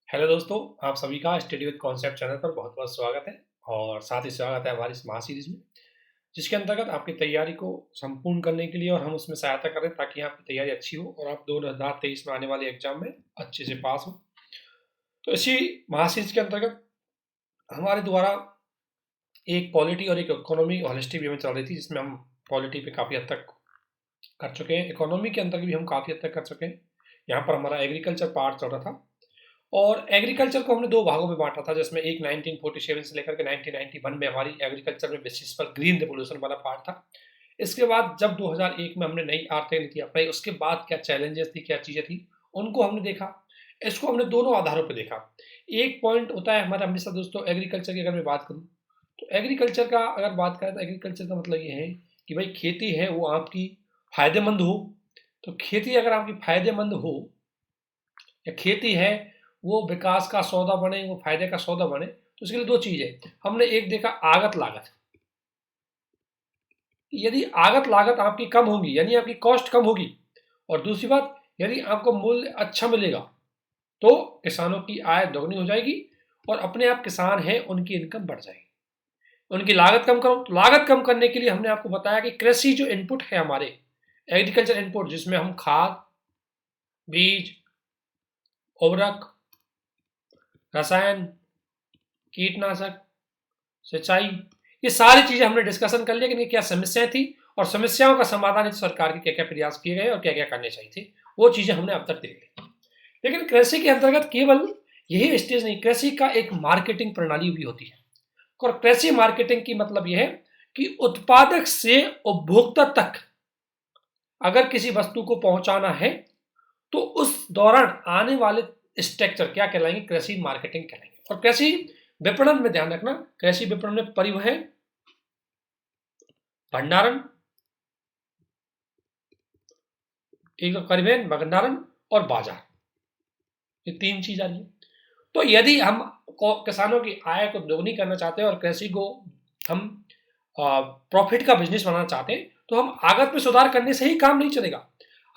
Hello दोस्तों, आप सभी का स्टडी विद कॉन्सेप्ट चैनल पर बहुत बहुत स्वागत है। और साथ ही स्वागत है हमारी इस महासीरीज में, जिसके अंतर्गत आपकी तैयारी को संपूर्ण करने के लिए और हम उसमें सहायता करें ताकि आपकी तैयारी अच्छी हो और आप 2023 में आने वाले एग्जाम में अच्छे से पास हो। तो इसी महासीरीज के अंतर्गत हमारे द्वारा एक पॉलिटी और एक इकोनॉमी हॉलिस्टिक वे में चल रही थी, जिसमें हम पॉलिटी पे काफ़ी हद तक कर चुके हैं, इकोनॉमी के अंतर्गत भी हम काफ़ी हद तक कर चुके हैं। यहाँ पर हमारा एग्रीकल्चर पार्ट चल रहा था और एग्रीकल्चर को हमने दो भागों में बांटा था, जिसमें एक 1947 से लेकर के 1991 में हमारी एग्रीकल्चर में बेसिस पर ग्रीन रेवोल्यूशन वाला पार्ट था। इसके बाद जब 2001 में हमने नई आर्थिक नीति अपनाई, उसके बाद क्या चैलेंजेस थी, क्या चीज़ें थी, उनको हमने देखा। इसको हमने दोनों आधारों पर देखा। एक पॉइंट होता है हमारा हमेशा दोस्तों एग्रीकल्चर की, अगर मैं बात करूँ तो एग्रीकल्चर का अगर बात करें तो एग्रीकल्चर का मतलब ये है कि भाई खेती है वो आपकी फायदेमंद हो। तो खेती अगर आपकी फायदेमंद हो या खेती है वो विकास का सौदा बने, वो फायदे का सौदा बने, तो उसके लिए दो चीज है। हमने एक देखा आगत लागत। यदि आगत लागत आपकी कम होगी यानी आपकी कॉस्ट कम होगी, और दूसरी बात यदि आपको मूल्य अच्छा मिलेगा तो किसानों की आय दोगुनी हो जाएगी और अपने आप किसान हैं उनकी इनकम बढ़ जाएगी। उनकी लागत कम करो, तो लागत कम करने के लिए हमने आपको बताया कि कृषि जो इनपुट है हमारे एग्रीकल्चर इनपुट, जिसमें हम खाद, बीज, उर्वरक, रसायन, कीटनाशक, सिंचाई, ये सारी चीजें हमने डिस्कशन कर लिया कि क्या समस्याएं थी और समस्याओं का समाधान सरकार के क्या क्या प्रयास किए गए और क्या क्या करने चाहिए थे, वो चीजें हमने अब तक देख ली। लेकिन कृषि के अंतर्गत केवल यही स्टेज नहीं, कृषि का एक मार्केटिंग प्रणाली भी होती है। और कृषि मार्केटिंग की मतलब यह है कि उत्पादक से उपभोक्ता तक अगर किसी वस्तु को पहुंचाना है तो उस दौरान आने वाले स्ट्रक्चर क्या कहलाएंगे, कृषि मार्केटिंग कहलाएंगे। और कृषि विपणन में ध्यान रखना, कृषि विपणन में परिवहन, भंडारण, ठीक है, परिवहन, भंडारण और बाजार, ये तीन चीज आ रही है। तो यदि हम किसानों की आय को दोगुनी करना चाहते हैं और कृषि को हम प्रॉफिट का बिजनेस बनाना चाहते हैं, तो हम आगत में सुधार करने से ही काम नहीं चलेगा,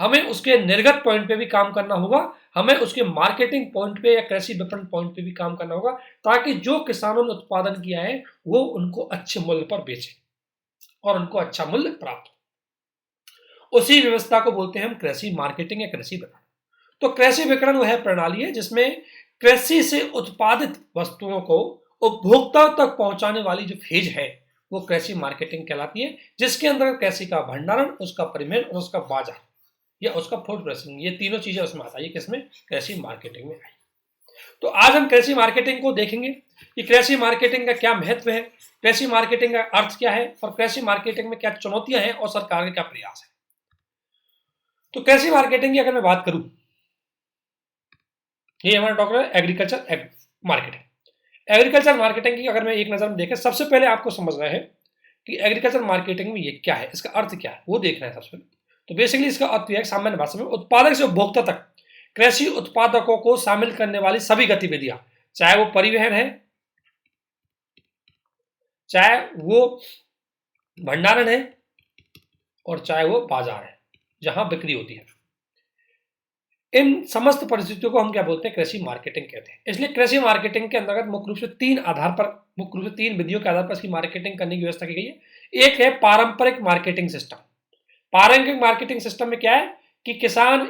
हमें उसके निर्गत पॉइंट पे भी काम करना होगा, हमें उसके मार्केटिंग पॉइंट पे या कृषि विपणन पॉइंट पे भी काम करना होगा, ताकि जो किसानों ने उत्पादन किया है वो उनको अच्छे मूल्य पर बेचे और उनको अच्छा मूल्य प्राप्त हो। उसी व्यवस्था को बोलते हैं हम कृषि मार्केटिंग या कृषि विपणन। तो कृषि विपणन वह प्रणाली है जिसमें कृषि से उत्पादित वस्तुओं को उपभोक्ता तक पहुंचाने वाली जो फेज है वो कृषि मार्केटिंग कहलाती है, जिसके अंदर कृषि का भंडारण, उसका परिवहन और उसका बाजार या उसका फूड प्रोसेसिंग, ये तीनों चीजें उसमें आता है। किसमें? कृषि मार्केटिंग में आई। तो आज हम कृषि मार्केटिंग को देखेंगे कि कृषि मार्केटिंग का क्या महत्व है, कृषि मार्केटिंग का अर्थ क्या है और कृषि मार्केटिंग में क्या चुनौतियां हैं और सरकार के क्या प्रयास है। तो कृषि मार्केटिंग की अगर मैं बात करूं, ये हमारा टॉपिक है एग्रीकल्चर मार्केटिंग। एग्रीकल्चर मार्केटिंग की अगर मैं एक नजर में देखें, सबसे पहले आपको समझना है कि एग्रीकल्चर मार्केटिंग में ये क्या है, इसका अर्थ क्या है, वो देखना है सबसे पहले। तो बेसिकली इसका अर्थ यह है सामान्य भाषा में उत्पादक से उपभोक्ता तक कृषि उत्पादकों को शामिल करने वाली सभी गतिविधियां, चाहे वो परिवहन है, चाहे वो भंडारण है और चाहे वो बाजार है जहां बिक्री होती है, इन समस्त परिस्थितियों को हम क्या बोलते हैं, कृषि मार्केटिंग कहते हैं। इसलिए कृषि मार्केटिंग के अंतर्गत मुख्य रूप से तीन विधियों के आधार पर इसकी मार्केटिंग करने की व्यवस्था की गई है। एक है पारंपरिक मार्केटिंग सिस्टम। पारंपरिक मार्केटिंग सिस्टम में क्या है कि किसान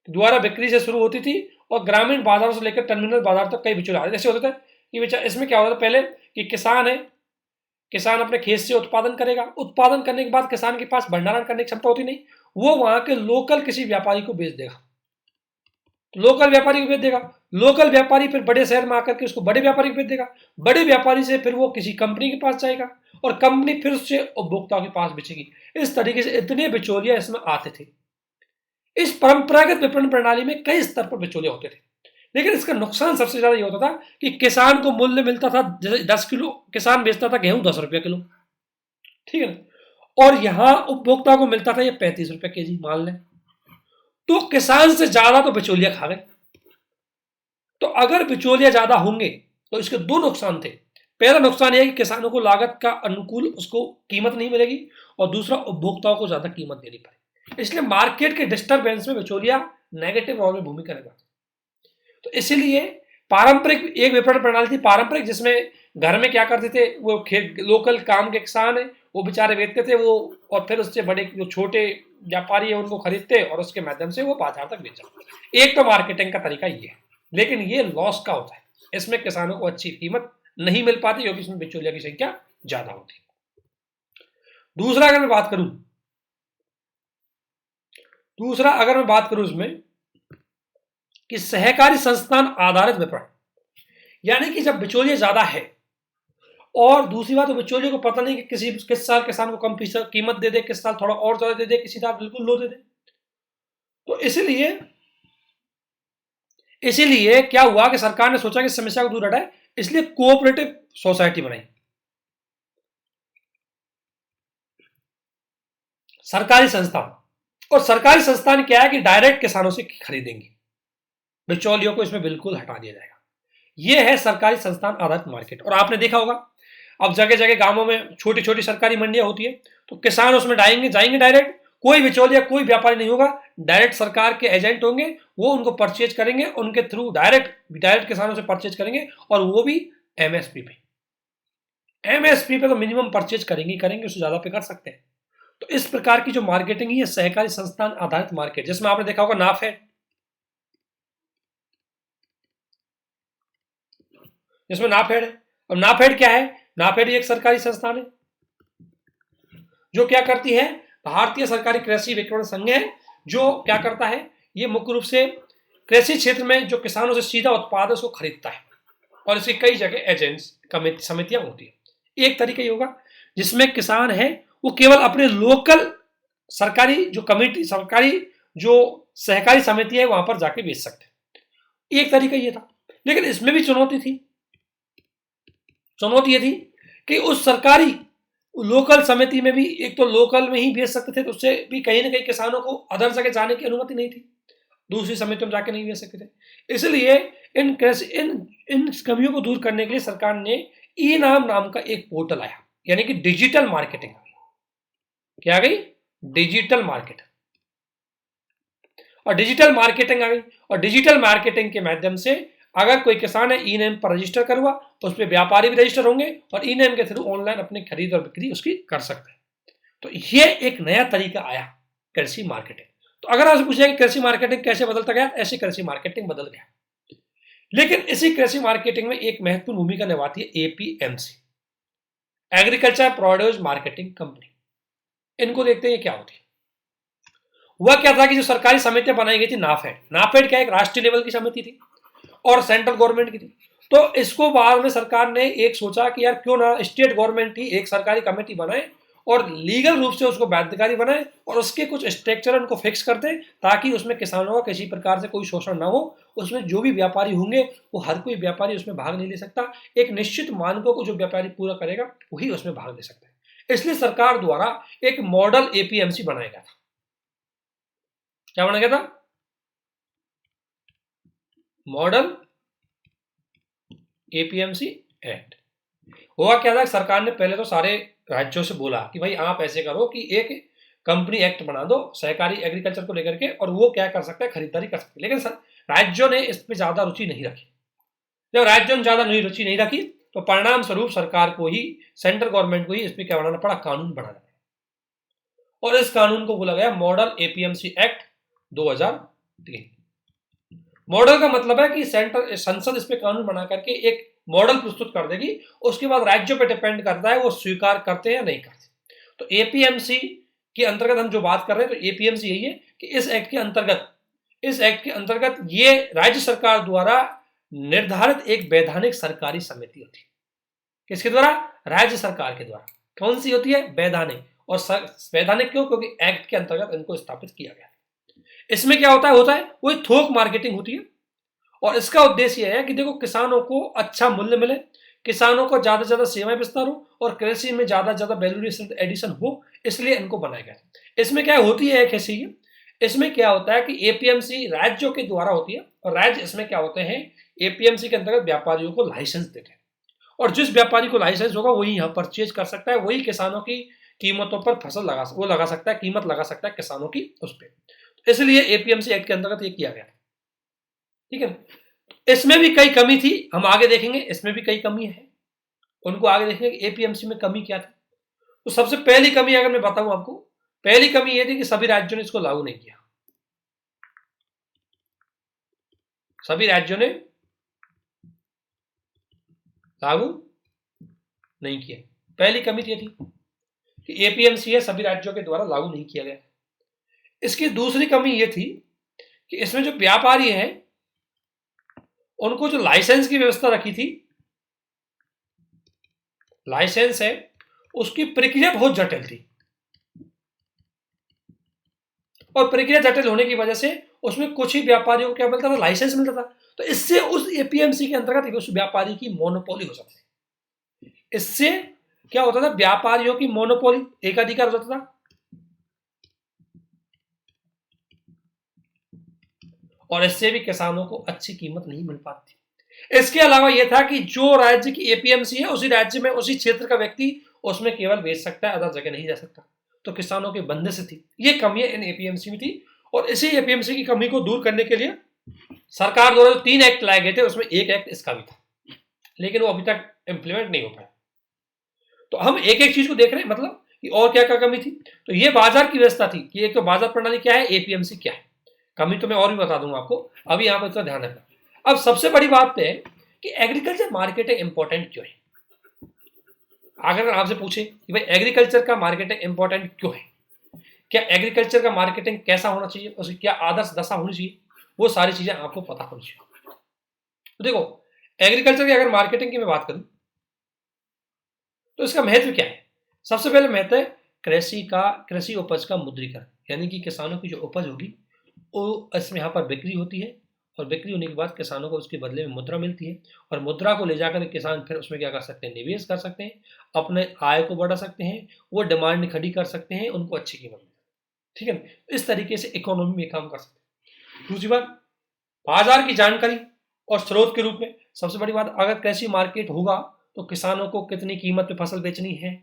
द्वारा बिक्री से शुरू होती थी और ग्रामीण बाजारों से लेकर टर्मिनल बाजार तक कई बिचौलिए जैसे होते थे कि इसमें क्या होता था पहले कि किसान है, किसान अपने खेत से उत्पादन करेगा, उत्पादन करने के बाद किसान के पास भंडारण करने की क्षमता होती नहीं, वो वहां के लोकल किसी व्यापारी को बेच देगा, लोकल व्यापारी को बेच देगा, लोकल व्यापारी फिर बड़े शहर में आकर के उसको बड़े व्यापारी को बेच देगा, बड़े व्यापारी से फिर वो किसी कंपनी के पास जाएगा और कंपनी फिर उससे उपभोक्ता के पास बेचेगी। इस तरीके से इतने बिचौलिया इसमें आते थे। इस परंपरागत विपणन प्रणाली में कई स्तर पर बिचौलिए होते थे, लेकिन इसका नुकसान सबसे ज्यादा ये होता था कि किसान को मूल्य मिलता था, जैसे 10 किलो किसान बेचता था गेहूं 10 रुपया किलो, ठीक है ना, और यहां उपभोक्ता को मिलता था ये 35 रुपया केजी मान लें, तो किसान से ज्यादा तो बिचौलिया खा गए। तो अगर बिचौलिया ज्यादा होंगे तो इसके दो नुकसान थे। पहला नुकसान यह है कि किसानों को लागत का अनुकूल उसको कीमत नहीं मिलेगी और दूसरा उपभोक्ताओं को ज्यादा कीमत देनी पड़ेगी। इसलिए मार्केट के डिस्टर्बेंस में बिचौलिया नेगेटिव रोल में भूमिका निभाते। तो इसीलिए पारंपरिक एक विपणन प्रणाली थी पारंपरिक, जिसमें घर में क्या करते थे, वो लोकल काम के किसान है वो बेचारे बेचते थे वो, और फिर उससे बड़े जो छोटे व्यापारी है उनको खरीदते और उसके माध्यम से वो बाजार तक बेचा। एक तो मार्केटिंग का तरीका ये है, लेकिन ये लॉस का होता है, इसमें किसानों को अच्छी कीमत नहीं मिल पाती क्योंकि इसमें बिचौलिया की संख्या ज्यादा होती है। दूसरा अगर मैं बात करूं इसमें कि सहकारी संस्थान आधारित विपणन, यानी कि जब बिचौलिए ज्यादा है, और दूसरी बात तो बिचौलिए को पता नहीं कि किस साल किसान को कम कीमत दे दे, किस साल थोड़ा और ज्यादा दे दे, किसी साल बिल्कुल लो दे दे। तो इसीलिए क्या हुआ कि सरकार ने सोचा कि समस्या को दूर हटाए, इसलिए कोऑपरेटिव सोसाइटी बनाई। सरकारी संस्थान, और सरकारी संस्थान क्या है कि डायरेक्ट किसानों से खरीदेंगे, बिचौलियों को इसमें बिल्कुल हटा दिया जाएगा। यह है सरकारी संस्थान आधारित मार्केट। और आपने देखा होगा अब जगह जगह गांवों में छोटी छोटी सरकारी मंडियां होती है, तो किसान उसमें जाएंगे डायरेक्ट, कोई बिचौलिया कोई व्यापारी नहीं होगा, डायरेक्ट सरकार के एजेंट होंगे, वो उनको परचेज करेंगे, उनके थ्रू डायरेक्ट किसानों से परचेज करेंगे, और वो भी एमएसपी पे तो मिनिमम परचेज करेंगे, उससे ज्यादा पे कर सकते हैं। तो इस प्रकार की जो मार्केटिंग है सहकारी संस्थान आधारित मार्केट, जिसमें आपने देखा होगा नाफेड, जिसमें नाफेड है। अब नाफेड क्या है? नाफेड एक सरकारी संस्थान है जो क्या करती है, भारतीय सरकारी कृषि विपणन संघ है, जो क्या करता है, ये मुख्य रूप से कृषि क्षेत्र में जो किसानों से सीधा उत्पाद उसको खरीदता है, और इसकी कई जगह एजेंट्स समितियां होती है। एक तरीका ये होगा जिसमें किसान है वो केवल अपने लोकल सरकारी जो सहकारी समिति है वहां पर जाके बेच सकते हैं। एक तरीका ये था, लेकिन इसमें भी चुनौती ये थी कि उस सरकारी लोकल समिति में भी एक तो लोकल में ही बेच सकते थे, तो उससे भी कहीं ना कहीं किसानों को अदर जगह जाने की अनुमति नहीं थी, दूसरी समितियों में जाके नहीं बेच सकते थे। इसलिए इन कमियों को दूर करने के लिए सरकार ने ई नाम का एक पोर्टल आया, यानी कि डिजिटल मार्केटिंग। क्या आ गई? डिजिटल मार्केट, और डिजिटल मार्केटिंग आ गई, और डिजिटल मार्केटिंग के माध्यम से अगर कोई किसान है ई नेम पर रजिस्टर करुआ तो उस पर व्यापारी भी रजिस्टर होंगे, और ई नेम के थ्रू ऑनलाइन अपनी खरीद और बिक्री उसकी कर सकते हैं। तो ये एक नया तरीका आया कृषि मार्केटिंग। तो अगर आपसे पूछे कि कृषि मार्केटिंग कैसे बदलता गया, ऐसी कृषि मार्केटिंग बदल गया। लेकिन इसी कृषि मार्केटिंग में एक महत्वपूर्ण भूमिका निभाती है APMC, agriculture produce marketing company. इनको देखते हैं क्या होती है। वह क्या था कि जो सरकारी समितियां बनाई गई थी, नाफेड क्या एक राष्ट्रीय लेवल की समिति थी और सेंट्रल गवर्नमेंट की थी। तो इसको बाद में सरकार ने एक सोचा कि यार क्यों ना स्टेट गवर्नमेंट ही एक सरकारी कमेटी बनाए और लीगल रूप से उसको बाध्यकारी बनाए, और उसके कुछ स्ट्रक्चर उनको फिक्स कर दे, ताकि उसमें किसानों का किसी प्रकार से कोई शोषण ना हो। उसमें जो भी व्यापारी होंगे वो हर कोई व्यापारी उसमें भाग नहीं ले सकता, एक निश्चित मानकों को जो व्यापारी पूरा करेगा वही उसमें भाग ले सकता है। इसलिए सरकार द्वारा एक मॉडल एपीएमसी बनाया गया था। क्या बनाया गया था? Model APMC act. हुआ क्या था, सरकार ने पहले तो सारे राज्यों से बोला कि भाई आप ऐसे करो कि एक कंपनी एक्ट बना दो सहकारी एग्रीकल्चर को लेकर के, और वो क्या कर सकता है, खरीदारी कर सकता है। लेकिन राज्यों ने इस पर ज्यादा रुचि नहीं रखी। जब राज्यों ने ज्यादा रुचि नहीं रखी तो परिणाम स्वरूप सरकार को ही, सेंट्रल गवर्नमेंट को ही इस पर क्या बनाना पड़ा, कानून बनाना पड़ा, और इस कानून को बोला गया मॉडल एपीएमसी एक्ट 2003। मॉडल का मतलब है कि संसद इस पे कानून बना करके एक मॉडल प्रस्तुत कर देगी, उसके बाद राज्यों पे डिपेंड करता है वो स्वीकार करते हैं या नहीं करते। तो एपीएमसी के अंतर्गत हम जो बात कर रहे हैं, तो एपीएमसी यही है कि इस एक्ट के अंतर्गत ये राज्य सरकार द्वारा निर्धारित एक वैधानिक सरकारी समिति होती है। किसके द्वारा? राज्य सरकार के द्वारा। कौन सी होती है? वैधानिक। और वैधानिक क्यों? क्योंकि एक्ट के अंतर्गत इनको स्थापित किया गया। इसमें क्या होता है वही थोक मार्केटिंग होती है, और इसका उद्देश्य यह है कि देखो किसानों को अच्छा मूल्य मिले, किसानों को ज्यादा से ज्यादा सेवाएं विस्तार हो, और कृषि में ज्यादा से ज्यादा वैल्यू एडिशन हो, इसलिए इनको बनाया गया। इसमें क्या होती है एक ऐसी, इसमें क्या होता है कि एपीएमसी राज्यों के द्वारा होती है, और राज्य इसमें क्या होते हैं, एपीएमसी के अंतर्गत व्यापारियों को लाइसेंस देते हैं, और जिस व्यापारी को लाइसेंस होगा वही यहाँ परचेज कर सकता है, वही किसानों की कीमतों पर फसल लगा सकता है, कीमत लगा सकता है किसानों की उस पर। इसलिए एपीएमसी एक्ट के अंतर्गत ये किया गया। ठीक है। इसमें भी कई कमी थी, हम आगे देखेंगे, इसमें भी कई कमी है, उनको आगे देखेंगे एपीएमसी में कमी क्या थी। तो सबसे पहली कमी अगर मैं बताऊं आपको, पहली कमी यह थी कि सभी राज्यों ने इसको लागू नहीं किया, सभी राज्यों ने लागू नहीं किया। पहली कमी यह थी कि एपीएमसी है सभी राज्यों के द्वारा लागू नहीं किया गया। इसकी दूसरी कमी यह थी कि इसमें जो व्यापारी हैं उनको जो लाइसेंस की व्यवस्था रखी थी, लाइसेंस है उसकी प्रक्रिया बहुत जटिल थी, और प्रक्रिया जटिल होने की वजह से उसमें कुछ ही व्यापारियों को क्या मिलता था, लाइसेंस मिलता था। तो इससे उस एपीएमसी के अंतर्गत उस व्यापारी की मोनोपोली हो जाती थी। इससे क्या होता था, व्यापारियों की मोनोपोली, एकाधिकार हो जाता था, और इससे भी किसानों को अच्छी कीमत नहीं मिल पाती। इसके अलावा यह था कि जो राज्य की एपीएमसी है उसी राज्य में उसी क्षेत्र का व्यक्ति उसमें केवल बेच सकता है, अदर जगह नहीं जा सकता। तो किसानों के बंदिश थी, ये कमियां इन एपीएमसी में थी। और इसी एपीएमसी की कमी को दूर करने के लिए सरकार द्वारा 3 एक्ट लाए गए थे, उसमें एक एक्ट इसका भी था, लेकिन वो अभी तक इंप्लीमेंट नहीं हो पाया। तो हम एक एक चीज को देख रहे हैं, मतलब कि और क्या क्या कमी थी। तो ये बाजार की व्यवस्था थी कि एक तो बाजार प्रणाली क्या है, एपीएमसी क्या है। कमी तो मैं और भी बता दूंगा आपको, अभी यहां पर तो ध्यान रखना। अब सबसे बड़ी बात है कि एग्रीकल्चर मार्केटिंग इंपॉर्टेंट क्यों है। अगर आपसे पूछे कि भाई एग्रीकल्चर का मार्केटिंग इंपॉर्टेंट क्यों है, क्या एग्रीकल्चर का मार्केटिंग कैसा होना चाहिए, उसकी क्या आदर्श दशा होनी चाहिए, वो सारी चीजें आपको पता होनी चाहिए। तो देखो, एग्रीकल्चर की अगर मार्केटिंग की मैं बात करूं तो इसका महत्व क्या है। सबसे पहले महत्व है कृषि उपज का मुद्रीकरण, यानी कि किसानों की जो उपज होगी वो इसमें यहाँ पर बिक्री होती है, और बिक्री होने के बाद किसानों को उसके बदले में मुद्रा मिलती है, और मुद्रा को ले जाकर किसान फिर उसमें क्या कर सकते हैं, निवेश कर सकते हैं, अपने आय को बढ़ा सकते हैं, वो डिमांड खड़ी कर सकते हैं, उनको अच्छी कीमत मिलती है। ठीक है, इस तरीके से इकोनॉमी में काम कर सकते हैं। दूसरी बात, बाजार की जानकारी और स्रोत के रूप में सबसे बड़ी बात, अगर कृषि मार्केट होगा तो किसानों को कितनी कीमत पे फसल बेचनी है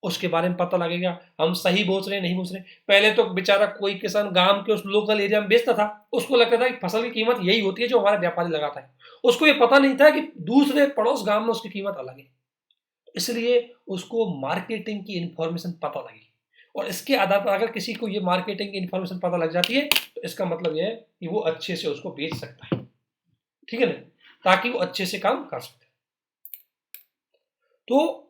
उसके बारे में पता लगेगा, हम सही बेच रहे हैं नहीं बेच रहे। पहले तो बेचारा कोई किसान गांव के उस लोकल एरिया में बेचता था, उसको लगता था कि फसल की कीमत यही होती है जो हमारा व्यापारी लगाता है, उसको ये पता नहीं था कि दूसरे पड़ोस गांव में उसकी कीमत अलग है। इसलिए उसको मार्केटिंग की इंफॉर्मेशन पता लगी, और इसके आधार पर अगर किसी को ये मार्केटिंग की इंफॉर्मेशन पता लग जाती है तो इसका मतलब यह है कि वो अच्छे से उसको बेच सकता है। ठीक है ना, ताकि वो अच्छे से काम कर सकते। तो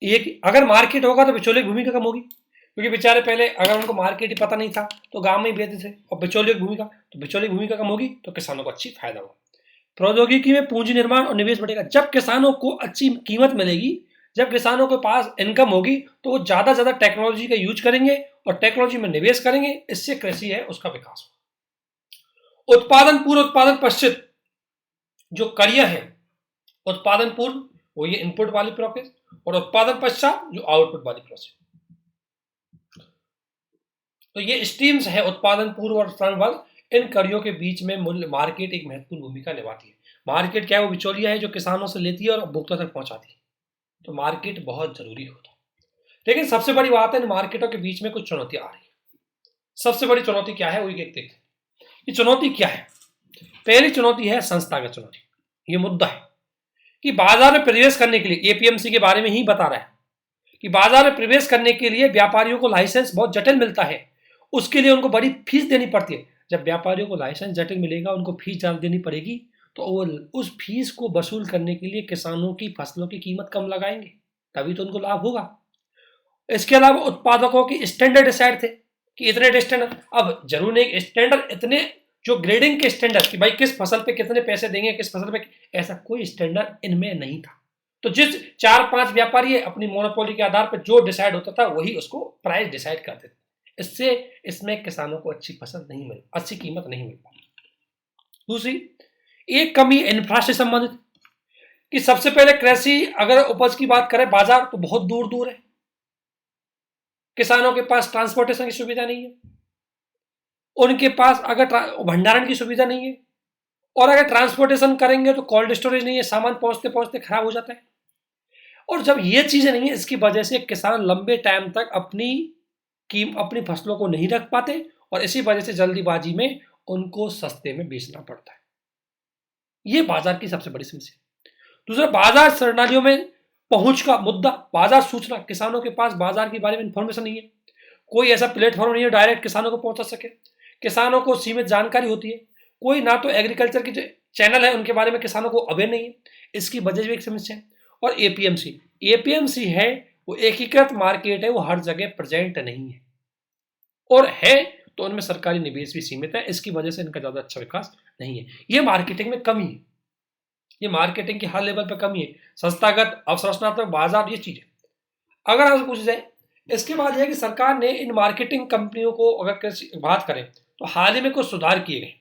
एक अगर मार्केट होगा तो बिचौलिए की भूमिका कम होगी, क्योंकि बेचारे पहले अगर उनको मार्केट ही पता नहीं था तो गांव में ही बेचते थे, और बिचौलिए की भूमिका, तो बिचौलिए की भूमिका कम होगी तो किसानों को अच्छी फायदा होगा। प्रौद्योगिकी में पूंजी निर्माण और निवेश बढ़ेगा। जब किसानों को अच्छी कीमत मिलेगी, जब किसानों के पास इनकम होगी, तो वो ज्यादा से ज्यादा टेक्नोलॉजी का यूज करेंगे और टेक्नोलॉजी में निवेश करेंगे, इससे कृषि है उसका विकास होगा। उत्पादन पूर्व उत्पादन पश्चित जो कार्य है, उत्पादन पूर्व वो ये इनपुट वाली प्रोसेस, और उत्पादन पश्चात जो आउटपुट वाली प्रोसेस। तो ये स्ट्रीम्स है, उत्पादन पूर्व और उत्पादन बाद, इन कड़ियों के बीच में मूल्य मार्केट एक महत्वपूर्ण भूमिका निभाती है। मार्केट क्या है, वो बिचौलिया है जो किसानों से लेती है और उपभोक्ता तक पहुंचाती है। तो मार्केट बहुत जरूरी होता है। लेकिन सबसे बड़ी बात है, इन मार्केटों के बीच में कुछ चुनौतियां आ रही है। सबसे बड़ी चुनौती क्या है, वो देखते हैं। ये चुनौती क्या है। पहली चुनौती है संस्थागत चुनौती। ये मुद्दा है कि बाजार में प्रवेश करने के लिए, एपीएमसी के बारे में ही बता रहा है कि बाजार में प्रवेश करने के लिए व्यापारियों को लाइसेंस बहुत जटिल मिलता है, उसके लिए उनको बड़ी फीस देनी पड़ती है। जब व्यापारियों को लाइसेंस जटिल मिलेगा, उनको फीस ज्यादा देनी पड़ेगी, तो वो उस फीस को वसूल करने के लिए किसानों की फसलों की कीमत कम लगाएंगे, तभी तो उनको लाभ होगा। इसके अलावा उत्पादकों की स्टैंडर्ड डिसाइड थे कि इतने स्टैंडर्ड, अब जरूर नहीं स्टैंडर्ड इतने जो ग्रेडिंग के स्टैंडर्ड कि भाई किस फसल पे कितने पैसे देंगे, किस फसल पे, ऐसा कोई स्टैंडर्ड इनमें नहीं था। तो जिस 4-5 व्यापारी है अपनी मोनोपोली के आधार पर जो डिसाइड होता था वही उसको प्राइस डिसाइड करते थे। इससे इसमें किसानों को अच्छी फसल नहीं मिल, अच्छी कीमत नहीं मिल पाती। दूसरी एक कमी इंफ्रास्ट्रक्चर से संबंधित, कि सबसे पहले कृषि अगर उपज की बात करें, बाजार तो बहुत दूर दूर है, किसानों के पास ट्रांसपोर्टेशन की सुविधा नहीं है, उनके पास अगर भंडारण की सुविधा नहीं है, और अगर ट्रांसपोर्टेशन करेंगे तो कोल्ड स्टोरेज नहीं है, सामान पहुंचते पहुंचते खराब हो जाता है। और जब ये चीजें नहीं है, इसकी वजह से किसान लंबे टाइम तक अपनी फसलों को नहीं रख पाते, और इसी वजह से जल्दीबाजी में उनको सस्ते में बेचना पड़ता है। ये बाजार की सबसे बड़ी समस्या। दूसरा, बाजार प्रणालियों में पहुंच का मुद्दा, बाजार सूचना, किसानों के पास बाजार के बारे में इंफॉर्मेशन नहीं है, कोई ऐसा प्लेटफॉर्म नहीं है डायरेक्ट किसानों को पहुंचा सके, किसानों को सीमित जानकारी होती है, कोई ना तो एग्रीकल्चर के जो चैनल है उनके बारे में किसानों को अवेयर नहीं है, इसकी वजह से भी एक समस्या है। और एपीएमसी, एपीएमसी है वो एकीकृत मार्केट है, वो हर जगह प्रेजेंट नहीं है, और है तो उनमें सरकारी निवेश भी सीमित है, इसकी वजह से इनका ज्यादा अच्छा विकास नहीं है। ये मार्केटिंग में कमी है, ये मार्केटिंग की हर लेवल पर कमी है, संस्थागत अवसंरचनात्मक बाजार, ये चीज है। अगर आपसे पूछा जाए इसके बाद यह है कि सरकार ने इन मार्केटिंग कंपनियों को अगर बात करें तो हाल ही में कुछ सुधार किए गए,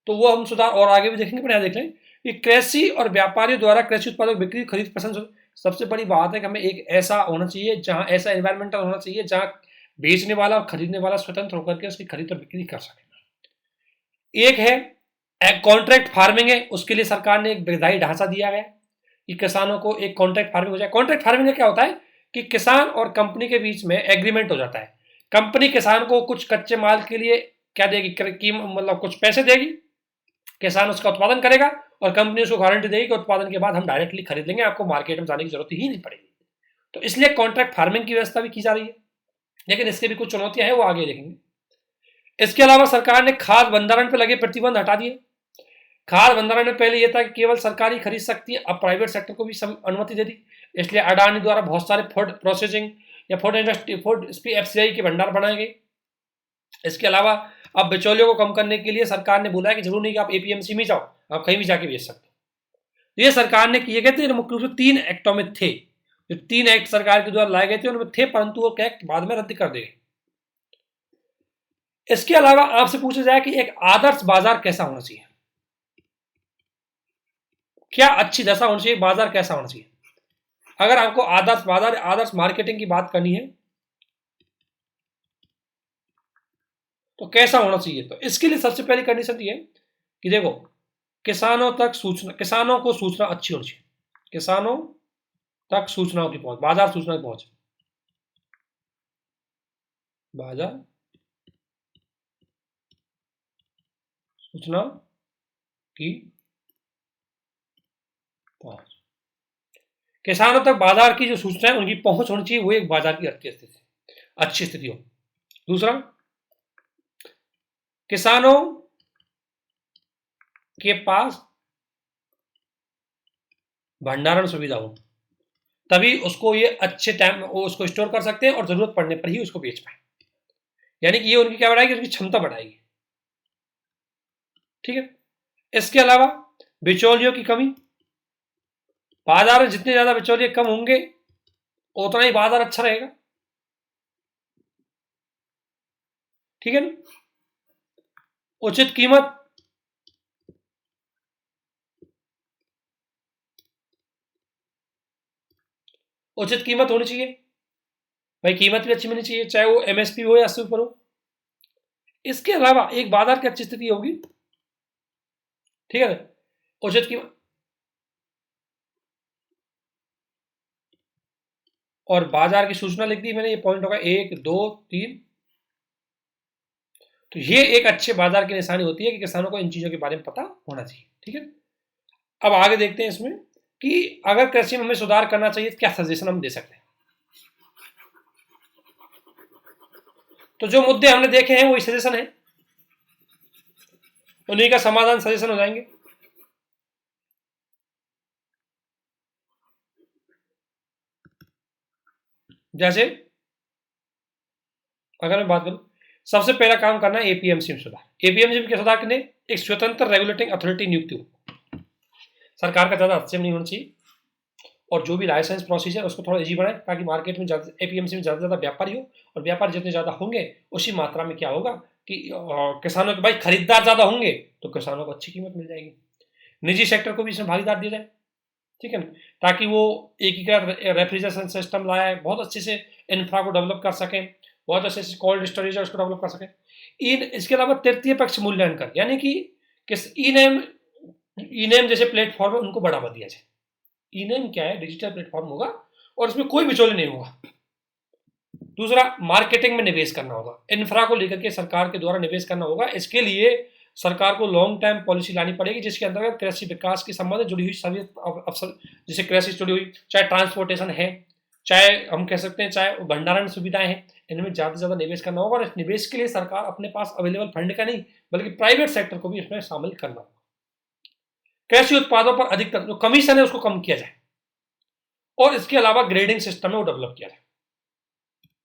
तो वो हम सुधार और आगे भी देखेंगे, पर यहाँ देख लें कि कृषि और व्यापारियों द्वारा कृषि उत्पादों की बिक्री खरीद पसंद। सबसे बड़ी बात है कि हमें एक ऐसा होना चाहिए जहां, ऐसा एनवायरमेंटल होना चाहिए जहां बेचने वाला और खरीदने वाला स्वतंत्र होकर के उसकी खरीद और बिक्री कर सके। एक है कॉन्ट्रैक्ट फार्मिंग है, उसके लिए सरकार ने एक विधायी ढांचा दिया गया कि किसानों को एक कॉन्ट्रैक्ट फार्मिंग हो जाए। कॉन्ट्रैक्ट फार्मिंग में क्या होता है कि किसान और कंपनी के बीच में एग्रीमेंट हो जाता है, कंपनी किसान को कुछ कच्चे माल के लिए क्या देगी, मतलब कुछ पैसे देगी, किसान उसका उत्पादन करेगा और कंपनी उसको गारंटी देगी कि उत्पादन के बाद हम डायरेक्टली खरीद लेंगे, आपको मार्केट में जाने की जरूरत ही नहीं पड़ेगी। तो इसलिए कॉन्ट्रैक्ट फार्मिंग की व्यवस्था भी की जा रही है, लेकिन इसके भी कुछ चुनौतियां हैं, वो आगे देखेंगे। इसके अलावा सरकार ने खाद भंडारण पर लगे प्रतिबंध हटा दिए। खाद भंडारण में पहले यह था कि केवल सरकारी खरीद सकती है, अब प्राइवेट सेक्टर को भी अनुमति दे दी, इसलिए अडानी द्वारा बहुत सारे फूड प्रोसेसिंग या फूड इंडस्ट्री, फूड एफसीआई के भंडार बनाए गए। इसके अलावा अब बिचौलियों को कम करने के लिए सरकार ने बोला है कि जरूर नहीं कि आप एपीएमसी में जाओ, आप कहीं भी जाके बेच सकते हो। ये सरकार ने किए गए थे, मुख्य रूप से 3 एक्टों में थे, जो 3 एक्ट सरकार के द्वारा लाए गए थे उनमें थे, परंतु वो एक्ट बाद में रद्द कर दिए। इसके अलावा आपसे पूछा जाए कि एक आदर्श बाजार कैसा होना चाहिए, क्या अच्छी दशा होनी चाहिए, बाजार कैसा होना चाहिए। अगर आपको आदर्श बाजार, आदर्श मार्केटिंग की बात करनी है तो कैसा होना चाहिए, तो इसके लिए सबसे पहली कंडीशन ये है कि देखो, किसानों तक सूचना, किसानों को सूचना अच्छी होनी चाहिए, किसानों तक सूचनाओं की पहुंच, बाजार सूचना की पहुंच, बाजार सूचना की पहुंच, किसानों तक बाजार की जो सूचना है उनकी पहुंच होनी चाहिए, वो एक बाजार की अच्छी स्थिति हो। दूसरा, किसानों के पास भंडारण सुविधा हो, तभी उसको ये अच्छे टाइम वो उसको स्टोर कर सकते हैं और जरूरत पड़ने पर ही उसको बेच पाए, यानी कि ये उनकी क्या बढ़ाएगी, उनकी क्षमता बढ़ाएगी। ठीक है। इसके अलावा बिचौलियों की कमी, बाजार में जितने ज्यादा बिचौलिए कम होंगे उतना ही बाजार अच्छा रहेगा। ठीक है ना। उचित कीमत, उचित कीमत होनी चाहिए भाई, कीमत भी अच्छी मिलनी चाहिए, चाहे वो एमएसपी हो या उससे ऊपर हो। इसके अलावा एक बाजार की अच्छी स्थिति होगी, ठीक है ना, उचित कीमत और बाजार की सूचना लिख दी मैंने, ये पॉइंट होगा 1 2 3। तो ये एक अच्छे बाजार की निशानी होती है कि किसानों को इन चीजों के बारे में पता होना चाहिए। ठीक है। अब आगे देखते हैं इसमें कि अगर कृषि में हमें सुधार करना चाहिए तो क्या सजेशन हम दे सकते हैं। तो जो मुद्दे हमने देखे हैं वही सजेशन है, उन्हीं का समाधान सजेशन हो जाएंगे। जैसे अगर मैं बात करूं, सबसे पहला काम करना है एपीएमसी में सुधार। एपीएमसी के सुधार के लिए एक स्वतंत्र रेगुलेटिंग अथॉरिटी नियुक्ति हो, सरकार का ज्यादा हस्तक्षेप नहीं होना चाहिए, और जो भी लाइसेंस प्रोसीजर उसको थोड़ा इजी बनाए ताकि मार्केट में एपीएमसी में ज्यादा व्यापारी हो, और व्यापारी जितने ज्यादा होंगे उसी मात्रा में क्या होगा कि किसानों के भाई खरीदार ज्यादा होंगे तो किसानों को अच्छी कीमत मिल जाएगी। निजी सेक्टर को भी इसमें भागीदार दिया जाए, ठीक है ना, ताकि वो एकीकृत रेफ्रिजरेशन सिस्टम लाए, बहुत अच्छे से इंफ्रा को डेवलप कर सकें, बहुत अच्छे से कोल्ड स्टोरेज उसको डेवलप कर सकें। इसके अलावा तृतीय पक्ष मूल्यांकन, यानी कि ई नेम जैसे प्लेटफॉर्म है उनको बढ़ावा दिया जाए। ई नेम क्या है, डिजिटल प्लेटफॉर्म होगा और उसमें कोई बिचौले नहीं होगा। दूसरा, मार्केटिंग में निवेश करना होगा, इंफ्रा को लेकर के सरकार के द्वारा निवेश करना होगा। इसके लिए सरकार को लॉन्ग टर्म पॉलिसी लानी पड़ेगी जिसके अंतर्गत कृषि विकास के संबंध में जुड़ी हुई सभी अवसर, जैसे कृषि से जुड़ी हुई, चाहे ट्रांसपोर्टेशन है, चाहे हम कह सकते हैं चाहे भंडारण सुविधाएं हैं, इनमें ज़्यादा से ज़्यादा निवेश करना होगा। और इस निवेश के लिए सरकार अपने पास अवेलेबल फंड का नहीं बल्कि प्राइवेट सेक्टर को भी इसमें शामिल करना होगा। कृषि उत्पादों पर अधिकतर जो कमीशन है उसको कम किया जाए और इसके अलावा ग्रेडिंग सिस्टम है वो डेवलप किया जाए।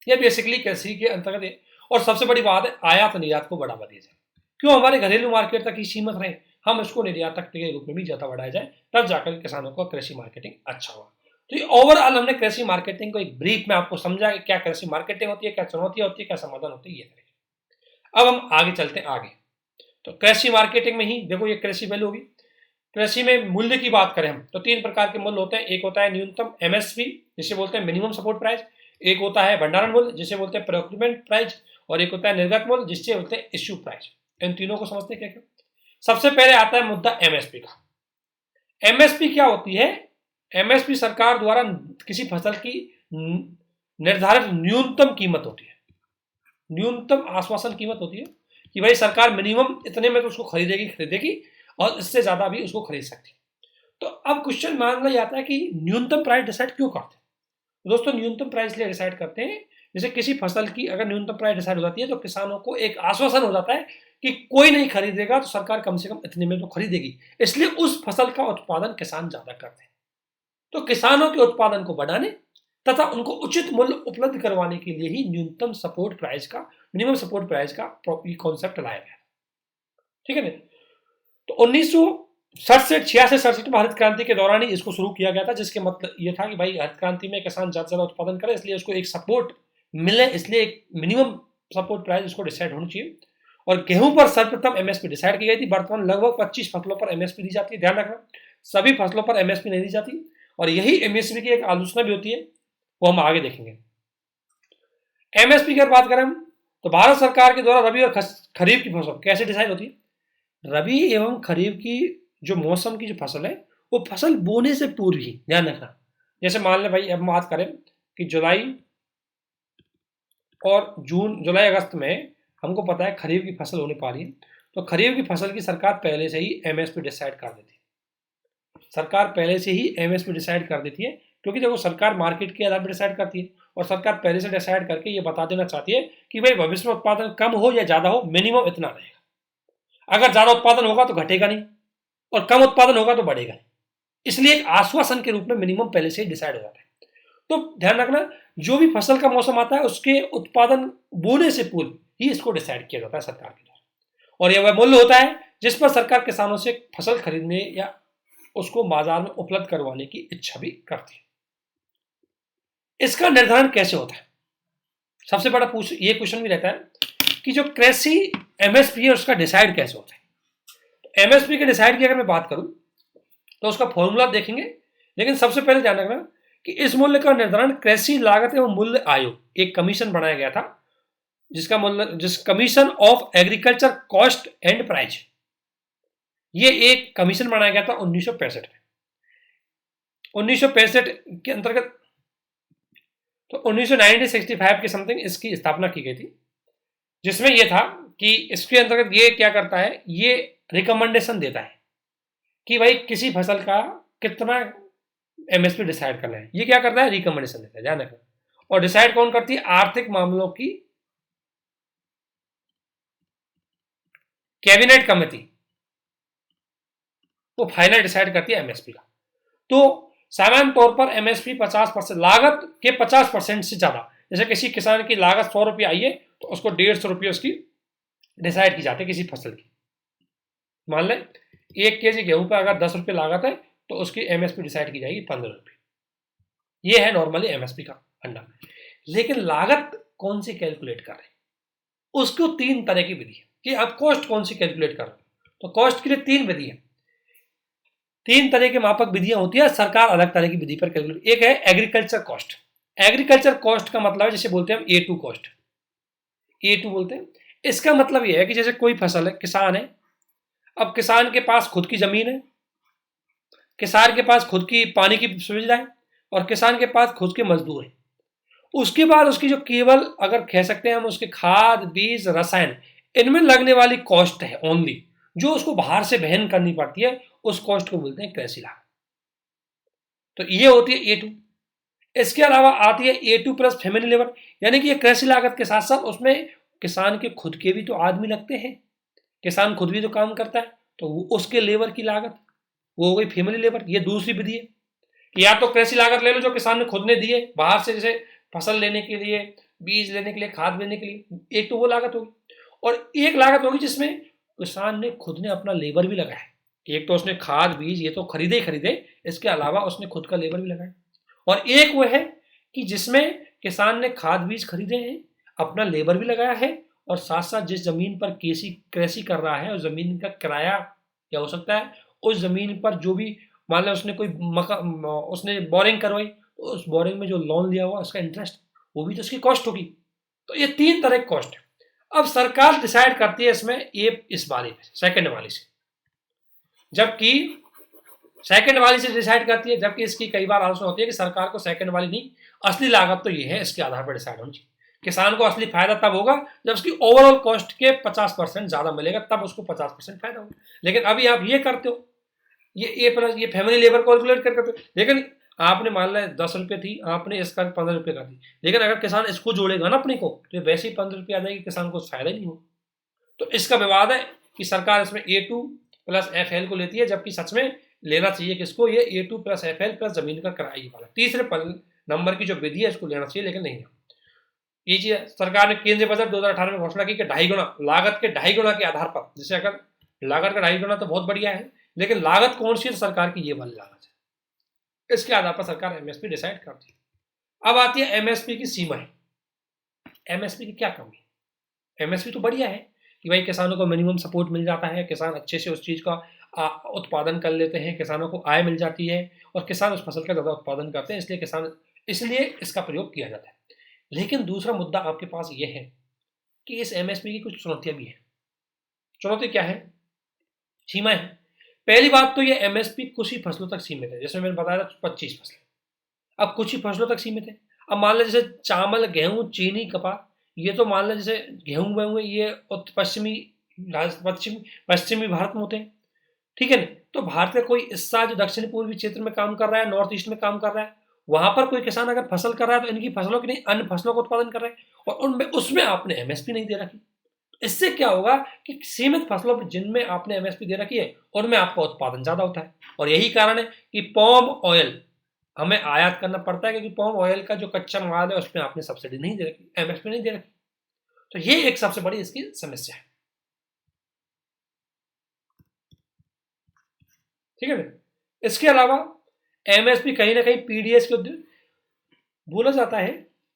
ये बेसिकली कृषि के अंतर्गत है। और सबसे बड़ी बात है आयात निर्यात को बढ़ावा दिया जाए। क्यों हमारे घरेलू मार्केट तक ही सीमित रहे, हम इसको निर्यातक के रूप में भी ज्यादा बढ़ाया जाए, तब जाकर किसानों को कृषि मार्केटिंग अच्छा होगा। तो ये ओवरऑल हमने कृषि मार्केटिंग को एक ब्रीफ में आपको समझा कि क्या कृषि मार्केटिंग होती है, क्या चुनौतियां होती है, क्या समाधान होती है, ये करेंगे। अब हम आगे चलते हैं आगे। तो कृषि मार्केटिंग में ही देखो ये कृषि वैल्यू होगी। कृषि में मूल्य की बात करें हम तो 3 प्रकार के मूल्य होते हैं। एक होता है न्यूनतम एमएसपी जिसे बोलते हैं मिनिमम सपोर्ट प्राइस, एक होता है भंडारण मूल्य जिसे बोलते हैं प्रोक्यूरमेंट प्राइस, और एक होता है निर्गत मूल्य जिससे बोलते हैं इश्यू प्राइस। इन तीनों को समझते हैं क्या क्या। सबसे पहले आता है मुद्दा एमएसपी का। एमएसपी क्या होती है? एमएसपी सरकार द्वारा किसी फसल की निर्धारित न्यूनतम कीमत होती है, न्यूनतम आश्वासन कीमत होती है कि भाई सरकार मिनिमम इतने में तो उसको खरीदेगी और इससे ज्यादा भी उसको खरीद सकती है। तो अब क्वेश्चन मान लिया जाता है कि न्यूनतम प्राइस डिसाइड क्यों करते हैं? दोस्तों न्यूनतम प्राइस इसलिए डिसाइड करते हैं जैसे किसी फसल की अगर न्यूनतम प्राइस डिसाइड हो जाती है तो किसानों को एक आश्वासन हो जाता है कि कोई नहीं खरीदेगा तो सरकार कम से कम इतने में तो खरीदेगी, इसलिए उस फसल का उत्पादन किसान ज्यादा करते हैं। तो किसानों के उत्पादन को बढ़ाने तथा उनको उचित मूल्य उपलब्ध करवाने के लिए ही न्यूनतम सपोर्ट प्राइस का, मिनिमम सपोर्ट प्राइस का कॉन्सेप्ट लाया गया। ठीक है ना। तो 1967 66 भारत क्रांति के दौरान ही इसको शुरू किया गया था, जिसके मतलब ये था कि भाई भारत क्रांति में किसान ज्यादा से ज्यादा उत्पादन करे इसलिए उसको एक सपोर्ट मिले, इसलिए एक मिनिमम सपोर्ट प्राइस उसको डिसाइड होनी चाहिए। और गेहूं पर सर्वप्रथम एमएसपी डिसाइड की गई थी। वर्तमान लगभग 25 फसलों पर एमएसपी दी जाती है, ध्यान रखना सभी फसलों पर एमएसपी नहीं दी जाती, और यही एमएसपी की एक आलोचना भी होती है, वो हम आगे देखेंगे। एमएसपी की बात करें तो भारत सरकार के द्वारा रबी और खरीफ की फसल कैसे डिसाइड होती है? रबी एवं खरीफ की जो मौसम की जो फसल है वो फसल बोने से पूर्व ही, ध्यान रखना। जैसे मान लें भाई अब बात करें कि जुलाई और जून, जुलाई अगस्त में हमको पता है खरीफ की फसल होने पा रही है, तो खरीफ की फसल की सरकार पहले से ही एमएसपी डिसाइड कर देती है। सरकार पहले से ही एमएसपी डिसाइड कर देती है क्योंकि देखो सरकार मार्केट के आधार पर डिसाइड करती है और सरकार पहले से डिसाइड करके ये बता देना चाहती है कि भाई भविष्य में उत्पादन कम हो या ज्यादा हो, मिनिमम इतना रहेगा। अगर ज्यादा उत्पादन होगा तो घटेगा नहीं और कम उत्पादन होगा तो बढ़ेगा नहीं, इसलिए एक आश्वासन के रूप में मिनिमम पहले से ही डिसाइड हो जाता है। तो ध्यान रखना जो भी फसल का मौसम आता है उसके उत्पादन बोने से पूर्व ही इसको डिसाइड किया जाता है सरकार के द्वारा, और यह वह मूल्य होता है जिस पर सरकार किसानों से फसल खरीदने या उसको बाजार में उपलब्ध करवाने की इच्छा भी करती है। इसका निर्धारण कैसे होता है? सबसे बड़ा ये क्वेश्चन भी रहता है कि जो कृषि एमएसपी है उसका डिसाइड कैसे होता है। तो एमएसपी के डिसाइड की अगर मैं बात करूं तो उसका फॉर्मूला देखेंगे, लेकिन सबसे पहले ध्यान रखना कि इस मूल्य का निर्धारण कृषि लागत एवं मूल्य आयोग, एक कमीशन बनाया गया था जिसका मूल्य, जिस commission of agriculture cost and price, ये एक कमीशन बनाया गया था 1965 में। 1965 के अंतर्गत तो 1965 के समथिंग इसकी स्थापना की गई थी, जिसमें यह था कि इसके अंतर्गत ये क्या करता है, ये रिकमेंडेशन देता है कि भाई किसी फसल का कितना एमएसपी डिसाइड करना है। ये क्या करता है? रिकमेंडेशन देता है, ध्यान रखना। और डिसाइड कौन करती है? आर्थिक मामलों की कैबिनेट कमेटी, वो फाइनल डिसाइड करती है एमएसपी का। तो सामान्य तौर पर एमएसपी 50% लागत के 50% से ज्यादा, जैसे किसी किसान की लागत 100 रुपये आई है तो उसको 150 रुपये उसकी डिसाइड की जाती है किसी फसल की। मान लें 1 केजी गेहूं पर अगर 10 रुपये लागत है तो उसकी एमएसपी डिसाइड की जाएगी 15 रुपये। ये है नॉर्मली एमएसपी का फंडा। लेकिन लागत कौन सी कैलकुलेट कर रहे हैं, उसको 3 तरह की विधि है कि आप कॉस्ट कौन सी कैलकुलेट कर रहे हो। तो कॉस्ट के लिए 3 विधि है, 3 तरह की मापक विधियां होती है, सरकार अलग तरह की विधि पर कैलकुलेट। एक है एग्रीकल्चर कॉस्ट। एग्रीकल्चर कॉस्ट का मतलब है जिसे बोलते हैं हम A2 कॉस्ट, A2 बोलते हैं। इसका मतलब यह है कि जैसे कोई फसल है, किसान है, अब किसान के पास खुद की जमीन है, किसान के पास खुद की पानी की सुविधा है और किसान के पास खुद के मजदूर है। उसके बाद उसकी जो केवल अगर कह सकते हैं हम उसके खाद, बीज, रसायन, इनमें लगने वाली कॉस्ट है ओनली, जो उसको बाहर से वहन करनी पड़ती है, उस कॉस्ट को बोलते हैं कृषि लागत। तो ये होती है A2। इसके अलावा आती है A2 प्लस फैमिली लेबर, यानी कि ये कृषि लागत के साथ साथ उसमें किसान के खुद के भी तो आदमी लगते हैं, किसान खुद भी तो काम करता है, तो उसके लेबर की लागत वो हो गई फैमिली लेबर। ये दूसरी विधि है कि या तो कृषि लागत ले लो जो किसान ने खुद ने दी है बाहर से, जैसे फसल लेने के लिए, बीज लेने के लिए, खाद लेने के लिए, एक तो वो लागत होगी, और एक लागत होगी जिसमें किसान ने खुद ने अपना लेबर भी लगाया है। एक तो उसने खाद बीज ये तो खरीदे ही खरीदे, इसके अलावा उसने खुद का लेबर भी लगाया। और एक वो है कि जिसमें किसान ने खाद बीज खरीदे हैं, अपना लेबर भी लगाया है, और साथ साथ जिस जमीन पर कृषि कर रहा है उस जमीन का किराया क्या हो सकता है, उस जमीन पर जो भी मान लो उसने कोई उसने बोरिंग करवाई, तो उस बोरिंग में जो लोन लिया हुआ उसका इंटरेस्ट, वो भी तो उसकी कॉस्ट होगी। तो ये 3 तरह की कॉस्ट है। अब सरकार डिसाइड करती है इसमें इस वाले सेकंड वाली से, जबकि सेकंड वाली से डिसाइड करती है, जबकि इसकी कई बार आलोचना होती है कि सरकार को सेकंड वाली नहीं, असली लागत तो ये है, इसके आधार पर डिसाइड होनी चाहिए। किसान को असली फायदा तब होगा जब उसकी ओवरऑल कॉस्ट के 50% ज्यादा मिलेगा, तब उसको 50% फायदा होगा। लेकिन अभी आप ये करते हो, ये प्लस ये फैमिली लेबर कैलकुलेट करते हो, लेकिन आपने मान लिया 10 रुपये थी, आपने इसका 15 रुपये कर दी, लेकिन अगर किसान इसको जोड़ेगा ना अपने को, तो वैसे ही 15 रुपये आ जाएगी, किसान को फायदा ही नहीं होगा। तो इसका विवाद है कि सरकार इसमें A2 प्लस FL को लेती है, जबकि सच में लेना चाहिए किसको, ये A2 प्लस FL प्लस जमीन का किराया वाला तीसरे नंबर की जो विधि है इसको लेना चाहिए, लेकिन नहीं है। ये चीज सरकार ने केंद्रीय बजट 2018 में घोषणा की कि 2.5 गुना लागत के 2.5 गुना के आधार पर, जैसे अगर लागत का 2.5 गुना तो बहुत बढ़िया है, लेकिन लागत कौन सी है, सरकार की ये वाली लागत है, इसके आधार पर सरकार MSP डिसाइड करती है। अब आती है MSP की सीमाएं। MSP की क्या कमी है? MSP तो बढ़िया है कि भाई किसानों को मिनिमम सपोर्ट मिल जाता है, किसान अच्छे से उस चीज का उत्पादन कर लेते हैं, किसानों को आय मिल जाती है, और किसान उस फसल का ज्यादा उत्पादन करते हैं, इसलिए इसका प्रयोग किया जाता है। लेकिन दूसरा मुद्दा आपके पास यह है कि इस MSP की कुछ चुनौतियां भी हैं। चुनौती क्या है? सीमाएं हैं। पहली बात तो ये MSP कुछ ही फसलों तक सीमित है, जैसे मैंने बताया था 25 फसलें, अब कुछ ही फसलों तक सीमित है। अब मान लो जैसे चावल, गेहूं, चीनी, कपास, ये तो मान लो जैसे गेहूं ये पश्चिमी भारत में होते हैं, ठीक है ना। तो भारत का कोई हिस्सा जो दक्षिण पूर्वी क्षेत्र में काम कर रहा है, नॉर्थ ईस्ट में काम कर रहा है, वहां पर कोई किसान अगर फसल कर रहा है तो इनकी फसलों की नहीं, अन्य फसलों का उत्पादन कर रहा है, और उनमें उसमें आपने MSP नहीं दे रखी। इससे क्या होगा कि सीमित फसलों पर जिनमें आपने MSP दे रखी है उनमें आपका उत्पादन ज्यादा होता है। और यही कारण है कि पॉम ऑयल हमें आयात करना पड़ता है, क्योंकि पॉम ऑयल का जो कच्चा माल है उसमें आपने सब्सिडी नहीं दे रखी, MSP नहीं दे रखी। तो ये एक सबसे बड़ी इसकी समस्या है, ठीक है। इसके अलावा MSP कहीं ना कहीं PDS के बोला जाता है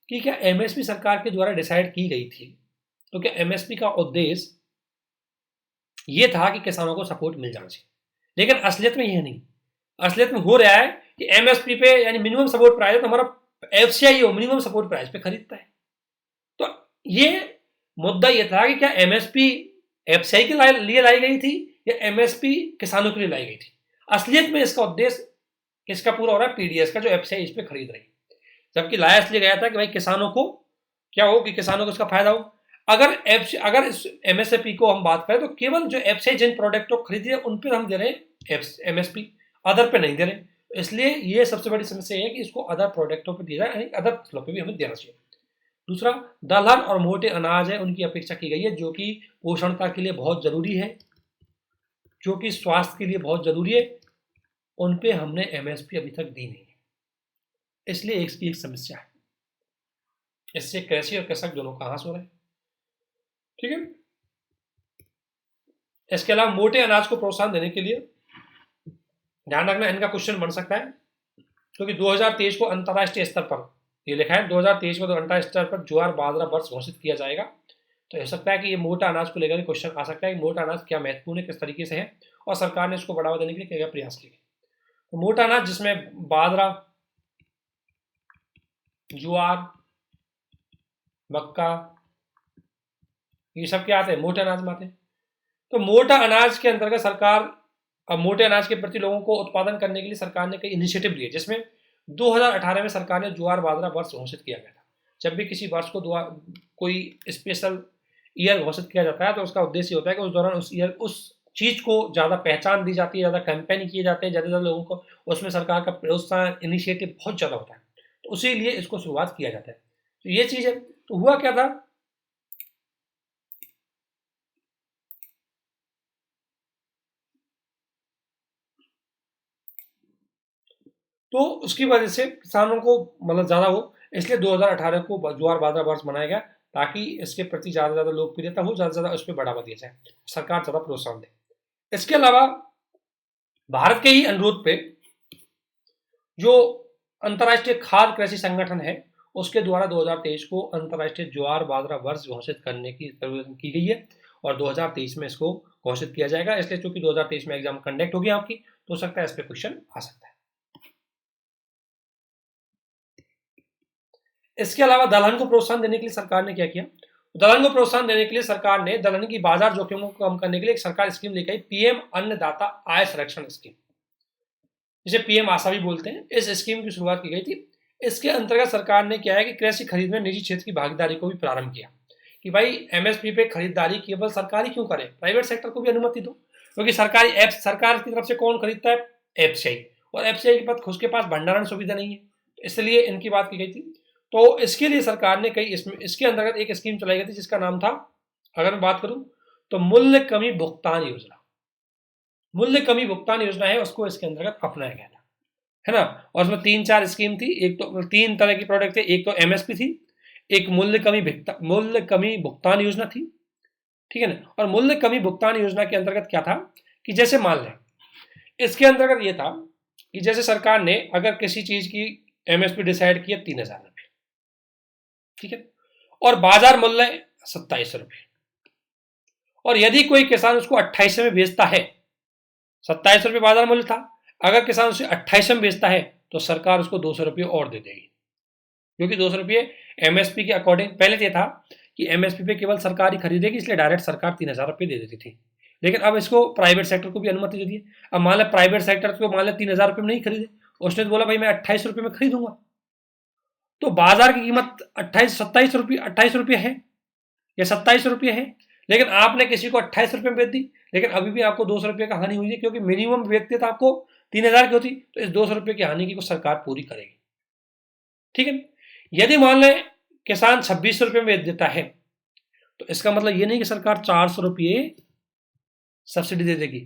कि क्या MSP सरकार के द्वारा डिसाइड की गई थी, तो क्या MSP का उद्देश्य ये था कि किसानों को सपोर्ट मिल जाना चाहिए, लेकिन असलियत में यह नहीं। असलियत में हो रहा है कि MSP पे यानी मिनिमम सपोर्ट प्राइस है, तो हमारा FCI हो मिनिमम सपोर्ट प्राइस पे खरीदता है। तो ये मुद्दा ये था कि क्या MSP FCI के लिए लाई गई थी या MSP किसानों के लिए लाई गई थी। असलियत में इसका उद्देश्य किसका पूरा हो रहा है, PDS का, जो FCI इस पे खरीद रही है, जबकि लाया इसलिए गया था कि भाई किसानों को क्या हो, कि किसानों को इसका फायदा हो। अगर इस MSP को हम बात करें तो केवल जो FCI जिन प्रोडक्ट को खरीद रहे हैं उन पर हम दे रहे हैं MSP, अदर पे नहीं दे रहे। इसलिए ये सबसे बड़ी समस्या है कि इसको अदर प्रोडक्टों पर दिया जाए, अदर फसलों पर भी हमें देना चाहिए। दूसरा, दलहन और मोटे अनाज है उनकी अपेक्षा की गई है, जो कि पोषणता के लिए बहुत जरूरी है, जो कि स्वास्थ्य के लिए बहुत जरूरी है, उन पे हमने MSP अभी तक दी नहीं है, इसलिए इसकी एक समस्या है। इससे कृषि और कृषक दोनों का हास हो रहा है, ठीक है। इसके अलावा मोटे अनाज को प्रोत्साहन देने के लिए ध्यान रखना, इनका क्वेश्चन बन सकता है, क्योंकि 2023 को अंतर्राष्ट्रीय स्तर पर ये लिखा है, 2023 को तो अंतर्राष्ट्रीय स्तर पर ज्वार बाजरा वर्ष घोषित किया जाएगा। तो हो सकता है कि ये मोटा अनाज को लेकर क्वेश्चन आ सकता है कि मोटा अनाज क्या महत्वपूर्ण है, किस तरीके से है, और सरकार ने इसको बढ़ावा देने के लिए क्या प्रयास किए। तो मोटा अनाज जिसमें बाजरा, ज्वार, मक्का, ये सब क्या आते हैं, मोटे अनाज में आते हैं। तो मोटा अनाज के अंतर्गत सरकार अब मोटे अनाज के प्रति लोगों को उत्पादन करने के लिए सरकार ने कई इनिशिएटिव लिए, जिसमें 2018 में सरकार ने ज्वार बाजरा वर्ष घोषित किया गया था। जब भी किसी वर्ष को कोई स्पेशल ईयर घोषित किया जाता है तो उसका उद्देश्य होता है कि उस दौरान उस चीज को ज्यादा पहचान दी जाती है, ज्यादा कैंपेन किए जाते हैं, ज्यादा लोगों को उसमें सरकार का प्रोत्साहन इनिशिएटिव बहुत ज्यादा होता है, तो उसी लिए इसको शुरुआत किया जाता है। तो ये चीज है। तो हुआ क्या था, तो उसकी वजह से किसानों को मतलब ज्यादा हो, इसलिए 2018 को ज्वार बाजरा वर्ष मनाया गया, ताकि इसके प्रति ज्यादा से ज्यादा लोकप्रियता हो, ज्यादा से ज्यादा उस पर बढ़ावा दिया जाए, सरकार ज्यादा प्रोत्साहन दे। इसके अलावा भारत के ही अनुरोध पे जो अंतर्राष्ट्रीय खाद्य कृषि संगठन है, उसके द्वारा 2023 को अंतर्राष्ट्रीय ज्वार बाजरा वर्ष घोषित करने की की गई है, और 2023 में इसको घोषित किया जाएगा। इसलिए चूंकि 2023 में एग्जाम कंडक्ट होगी आपकी, तो हो सकता है इस पे क्वेश्चन आ सकता है। इसके अलावा दलहन को प्रोत्साहन देने के लिए सरकार ने क्या किया, दलहन को प्रोत्साहन देने के लिए सरकार ने दलहन की बाजार जोखिमों को कम करने के लिए एक सरकार स्कीम लेकर आई, पीएम अन्नदाता आय संरक्षण स्कीम, जिसे पीएम आशा भी बोलते हैं। इस स्कीम की शुरुआत की गई थी। इसके अंतर्गत सरकार ने क्या है कि कृषि खरीद में निजी क्षेत्र की भागीदारी को भी प्रारंभ किया, कि भाई एमएसपी पे खरीदारी केवल सरकार ही क्यों करे, प्राइवेट सेक्टर को भी अनुमति दो, क्योंकि सरकारी ऐप सरकार की तरफ से कौन खरीदता है, एफसीआई, और एफसीआई के पास उसके पास भंडारण सुविधा नहीं है, तो इसलिए इनकी बात की गई थी। तो इसके लिए सरकार ने कई इसके अंतर्गत एक स्कीम चलाई गई थी, जिसका नाम था, अगर मैं बात करूं तो मूल्य कमी भुगतान योजना। मूल्य कमी भुगतान योजना है, उसको इसके अंतर्गत अपनाया गया था, है ना। और उसमें 3-4 स्कीम थी, एक तो 3 तरह की प्रोडक्ट थे, एक तो एमएसपी थी, एक मूल्य कमी भुगतान योजना थी, ठीक है ना। और मूल्य कमी भुगतान योजना के अंतर्गत क्या था कि जैसे मान लें, इसके अंतर्गत ये था कि जैसे सरकार ने अगर किसी चीज की एमएसपी डिसाइड किया 3,000 रुपये, ठीक है, और बाजार मूल्य 27 रुपये, और यदि कोई किसान उसको 28 में बेचता है, 27 रुपये बाजार मूल्य था, अगर किसान उसे 28 में बेचता है तो सरकार उसको 200 रुपये और दे देगी, क्योंकि 200 रुपये एमएसपी के अकॉर्डिंग, पहले ये था कि एमएसपी पे केवल सरकार ही खरीदेगी, इसलिए डायरेक्ट सरकार 3,000 रुपये दे देती थी, लेकिन अब इसको प्राइवेट सेक्टर को भी अनुमति दे दी है। अब मान लें प्राइवेट सेक्टर को मान लें 3,000 रुपये में नहीं खरीदे, उसने तो बोला भाई मैं 28 रुपये में खरीदूंगा, तो बाजार की कीमत 28 रुपये है या 27 रुपये है, लेकिन आपने किसी को 28 रुपये में बेच दी, लेकिन अभी भी आपको 200 रुपये का हानि हुई है, क्योंकि मिनिमम बेचते तो आपको 3,000 की होती, तो इस 200 रुपये की हानि की सरकार पूरी करेगी, ठीक है। यदि मान लें किसान 26 रुपये में बेच देता है, तो इसका मतलब ये नहीं कि सरकार 400 रुपये सब्सिडी दे देगी,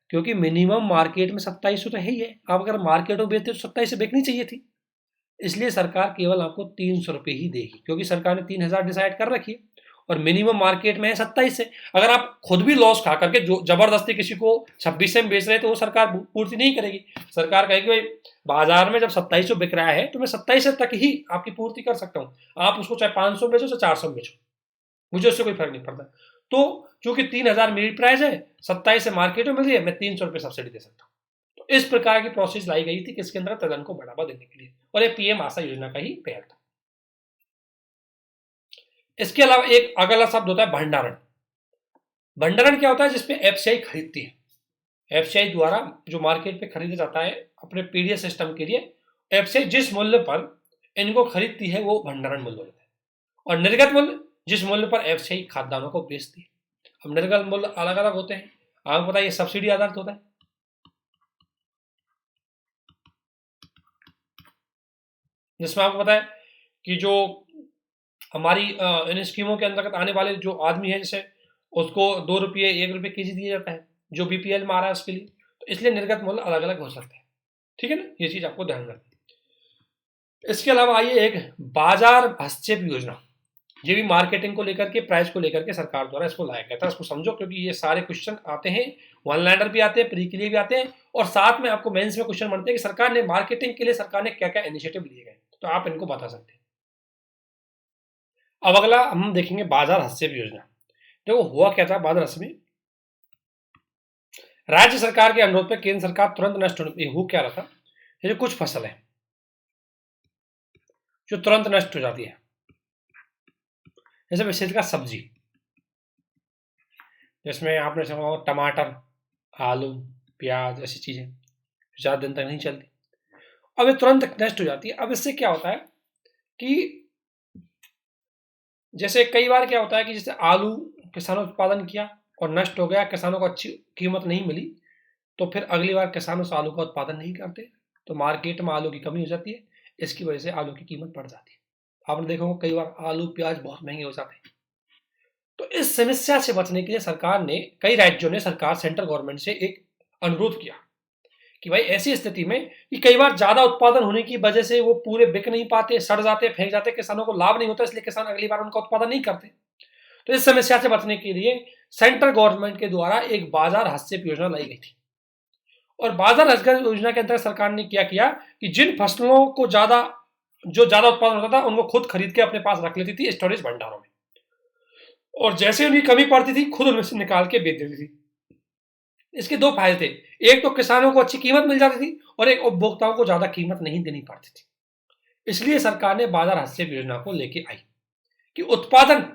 क्योंकि मिनिमम मार्केट में 27 तो है ही है, आप अगर मार्केट में बेचते तो 27 से बेचनी चाहिए थी, इसलिए सरकार केवल आपको 300 रुपये ही देगी, क्योंकि सरकार ने 3,000 डिसाइड कर रखी है और मिनिमम मार्केट में है 27 से। अगर आप खुद भी लॉस खा करके जो जबरदस्ती किसी को 26 में बेच रहे हैं, तो वो सरकार पूर्ति नहीं करेगी। सरकार कहेगी भाई बाजार में जब 27 बिक रहा है तो मैं 27 तक ही आपकी पूर्ति कर सकता हूँ, आप उसको चाहे 500 बेचो चाहे 400 बेचो, मुझे उससे कोई फर्क नहीं पड़ता। तो चूंकि 3,000 मेरी प्राइस है, 27 से मार्केट में मिल रही है, मैं 300 रुपये सब्सिडी दे सकता हूँ। तो इस प्रकार की प्रोसेस लाई गई थी किसके अंदर, दलहन को बढ़ावा देने के लिए, और ये पीएम आशा योजना का ही पहल था। इसके अलावा एक अगला शब्द होता है भंडारण। भंडारण क्या होता है, जिसपे एफसीआई खरीदती है, एफसीआई द्वारा जो मार्केट पे खरीदा जाता है अपने पीडीएस सिस्टम के लिए, एफसीआई जिस मूल्य पर इनको खरीदती है वो भंडारण मूल्य होता है, और निर्गत मूल्य जिस मूल्य पर एफसीआई खाद्यान्नों को बेचती है। अब निर्गत मूल्य अलग अलग होते हैं, आपको पता है ये सब्सिडी आधारित होता है, जिसमें आपको पता है कि जो हमारी इन स्कीमों के अंतर्गत आने वाले जो आदमी है, जैसे उसको 2 रुपये 1 रुपये केजी दिया जाता है, जो बीपीएल में आ रहा है उसके लिए, तो इसलिए निर्गत मूल्य अलग अलग हो सकते हैं, ठीक है ना, ये चीज आपको ध्यान रखनी है। इसके अलावा आइए एक बाजार हस्तक्षेप योजना, ये भी मार्केटिंग को लेकर के, प्राइस को लेकर के सरकार द्वारा इसको लाया गया था, इसको समझो, क्योंकि ये सारे क्वेश्चन आते हैं, वन लाइनर भी आते हैं, प्री के लिए भी आते हैं, और साथ में आपको मेंस में क्वेश्चन बनते हैं कि सरकार ने मार्केटिंग के लिए सरकार ने क्या क्या इनिशिएटिव लिए गए, तो आप इनको बता सकते हैं। अब अगला हम देखेंगे बाजार हस्तक्षेप योजना। देखो हुआ क्या था बाजार हस्तक्षेप में, राज्य सरकार के अनुरोध पर केंद्र सरकार तुरंत नष्ट होने, हो क्या रहा था, जैसे कुछ फसल है जो तुरंत नष्ट हो जाती है, जैसे विशेष का सब्जी, जिसमें आपने सुना टमाटर, आलू, प्याज, ऐसी चीजें ज्यादा दिन तक नहीं चलती, अब ये तुरंत नष्ट हो जाती है। अब इससे क्या होता है कि जैसे कई बार क्या होता है कि जैसे आलू किसानों ने उत्पादन किया और नष्ट हो गया, किसानों को अच्छी कीमत नहीं मिली, तो फिर अगली बार किसान उस आलू का उत्पादन नहीं करते, तो मार्केट में आलू की कमी हो जाती है, इसकी वजह से आलू की कीमत बढ़ जाती है। आपने देखा होगा कई बार आलू प्याज बहुत महंगे हो जाते हैं। तो इस समस्या से बचने के लिए सरकार ने, कई राज्यों ने सरकार सेंट्रल गवर्नमेंट से एक अनुरोध किया कि भाई ऐसी स्थिति में कि कई बार ज्यादा उत्पादन होने की वजह से वो पूरे बिक नहीं पाते, सड़ जाते, फेंक जाते, किसानों को लाभ नहीं होता, इसलिए किसान अगली बार उनका उत्पादन नहीं करते। तो इस समस्या से बचने के लिए सेंट्रल गवर्नमेंट के द्वारा एक बाजार हस्तक्षेप योजना लाई गई थी। और बाजार हस्तक्षेप योजना के अंतर्गत सरकार ने क्या किया कि जिन फसलों को जो ज्यादा उत्पादन होता था उनको खुद खरीद के अपने पास रख लेती थी स्टोरेज भंडारों में, और जैसे उनकी कमी पड़ती थी खुद उनमें से निकाल के बेच देती थी। इसके दो फायदे थे, एक तो किसानों को अच्छी कीमत मिल जाती थी और एक उपभोक्ताओं को ज्यादा कीमत नहीं देनी पड़ती थी। इसलिए सरकार ने बाजार हस्तक्षेप योजना को लेके आई कि उत्पादन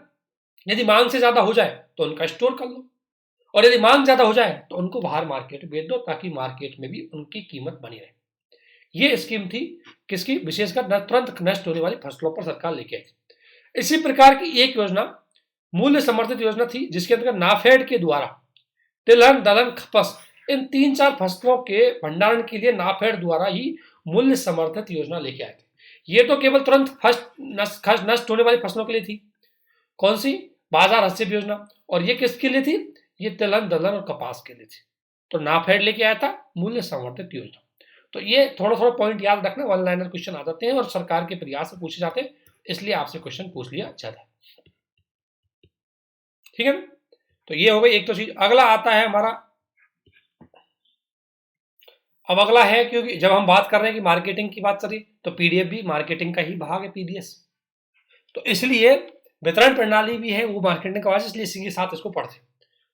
यदि मांग से ज्यादा हो जाए तो उनका स्टोर कर लो, और यदि मांग ज्यादा हो जाए तो उनको बाहर मार्केट बेच दो, ताकि मार्केट में भी उनकी कीमत बनी रहे। ये स्कीम थी किसकी, विशेषकर तुरंत नष्ट होने वाली फसलों पर सरकार लेके आई थी। इसी प्रकार की एक योजना मूल्य समर्थित योजना थी, जिसके अंतर्गत नाफेड के द्वारा तिलहन, दलहन, कपास, इन 3-4 फसलों के भंडारण के लिए नाफेड द्वारा ही मूल्य समर्थित योजना लेके आए थे। ये तो केवल तुरंत नष्ट होने वाली फसलों के लिए थी। कौन सी, बाजार हस्तक्षेप योजना। और ये किसके लिए थी, ये तिलहन, दलहन और कपास के लिए थी। तो नाफेड लेके आया था मूल्य समर्थित योजना। तो ये थोड़ा थोड़ा पॉइंट याद रखना, वन लाइनर क्वेश्चन आ जाते हैं और सरकार के प्रयास से पूछे जाते हैं, इसलिए आपसे क्वेश्चन पूछ लिया जाता है। ठीक है, तो ये हो गई एक तो चीज। अगला आता है हमारा, अब अगला है, क्योंकि जब हम बात कर रहे हैं कि मार्केटिंग की बात करें तो पीडीएफ भी मार्केटिंग का ही भाग है, पीडीएस, तो इसलिए वितरण प्रणाली भी है वो मार्केटिंग का भाग, इसलिए इसी के साथ इसको पढ़ते हैं।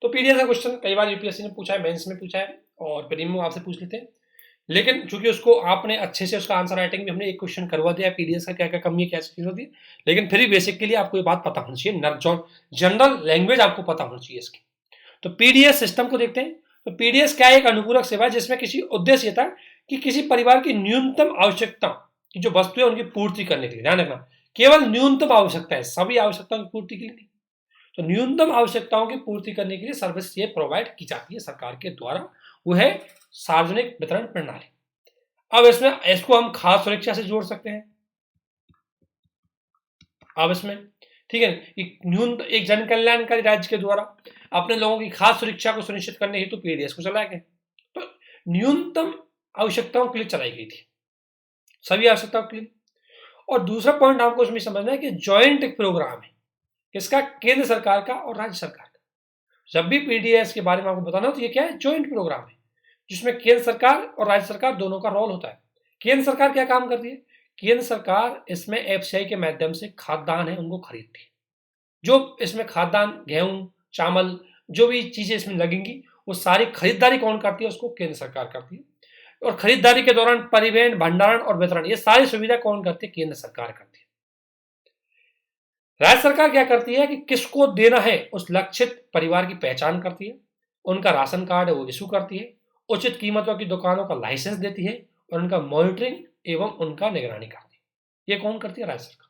तो पीडीएस का क्वेश्चन कई बार यूपीएससी ने पूछा है, मेंस में पूछा है और प्रीलिम में आपसे पूछ लेते हैं, लेकिन चूंकि उसको आपने अच्छे से उसका आंसर राइटिंग भी हमने एक क्वेश्चन करवा दिया पीडीएस का, क्या क्या कमी है, क्या चीज होती है, लेकिन फिर भी बेसिक के लिए आपको ये बात पता होनी चाहिए, जनरल लैंग्वेज आपको पता होनी चाहिए इसकी। तो पीडीएस सिस्टम को देखते हैं। तो पीडीएस क्या है, एक अनुपूरक सेवा है जिसमें किसी उद्देश्य ये था कि किसी परिवार की न्यूनतम आवश्यकता की जो वस्तु है उनकी पूर्ति करने के लिए, ध्यान रखना केवल न्यूनतम आवश्यकता है, सभी आवश्यकताओं की पूर्ति के लिए नहीं। तो न्यूनतम आवश्यकताओं की पूर्ति करने के लिए सर्विस ये प्रोवाइड की जाती है सरकार के द्वारा, वो है सार्वजनिक वितरण प्रणाली। अब इसमें इसको हम खाद्य सुरक्षा से जोड़ सकते हैं। अब इसमें ठीक है, न्यूनतम एक जन कल्याणकारी राज्य के द्वारा अपने लोगों की खाद्य सुरक्षा को सुनिश्चित करने हेतु पीडीएस को चलाया गया। तो न्यूनतम आवश्यकताओं के लिए चलाई गई थी, सभी आवश्यकताओं के लिए। और दूसरा पॉइंट आपको इसमें समझना है कि ज्वाइंट एक प्रोग्राम है, किसका, केंद्र सरकार का और राज्य सरकार का। जब भी पीडीएस के बारे में आपको बताना हो तो ये क्या है, ज्वाइंट प्रोग्राम है, जिसमें केंद्र सरकार और राज्य सरकार दोनों का रोल होता है। केंद्र सरकार क्या काम करती है, केंद्र सरकार इसमें एफसीआई के माध्यम से खाद्यान्न है उनको खरीदती है। जो इसमें खाद्यान्न, गेहूं, चावल, जो भी चीजें इसमें लगेंगी वो सारी खरीदारी कौन करती है, उसको केंद्र सरकार करती है। और खरीदारी के दौरान परिवहन, भंडारण और वितरण, ये सारी सुविधा कौन करती है, केंद्र सरकार करती है। राज्य सरकार क्या करती है कि किसको देना है उस लक्षित परिवार की पहचान करती है, उनका राशन कार्ड है वो इशू करती है, उचित कीमतों की दुकानों का लाइसेंस देती है और उनका मॉनिटरिंग एवं उनका निगरानी करती है। ये कौन करती है, राज्य सरकार।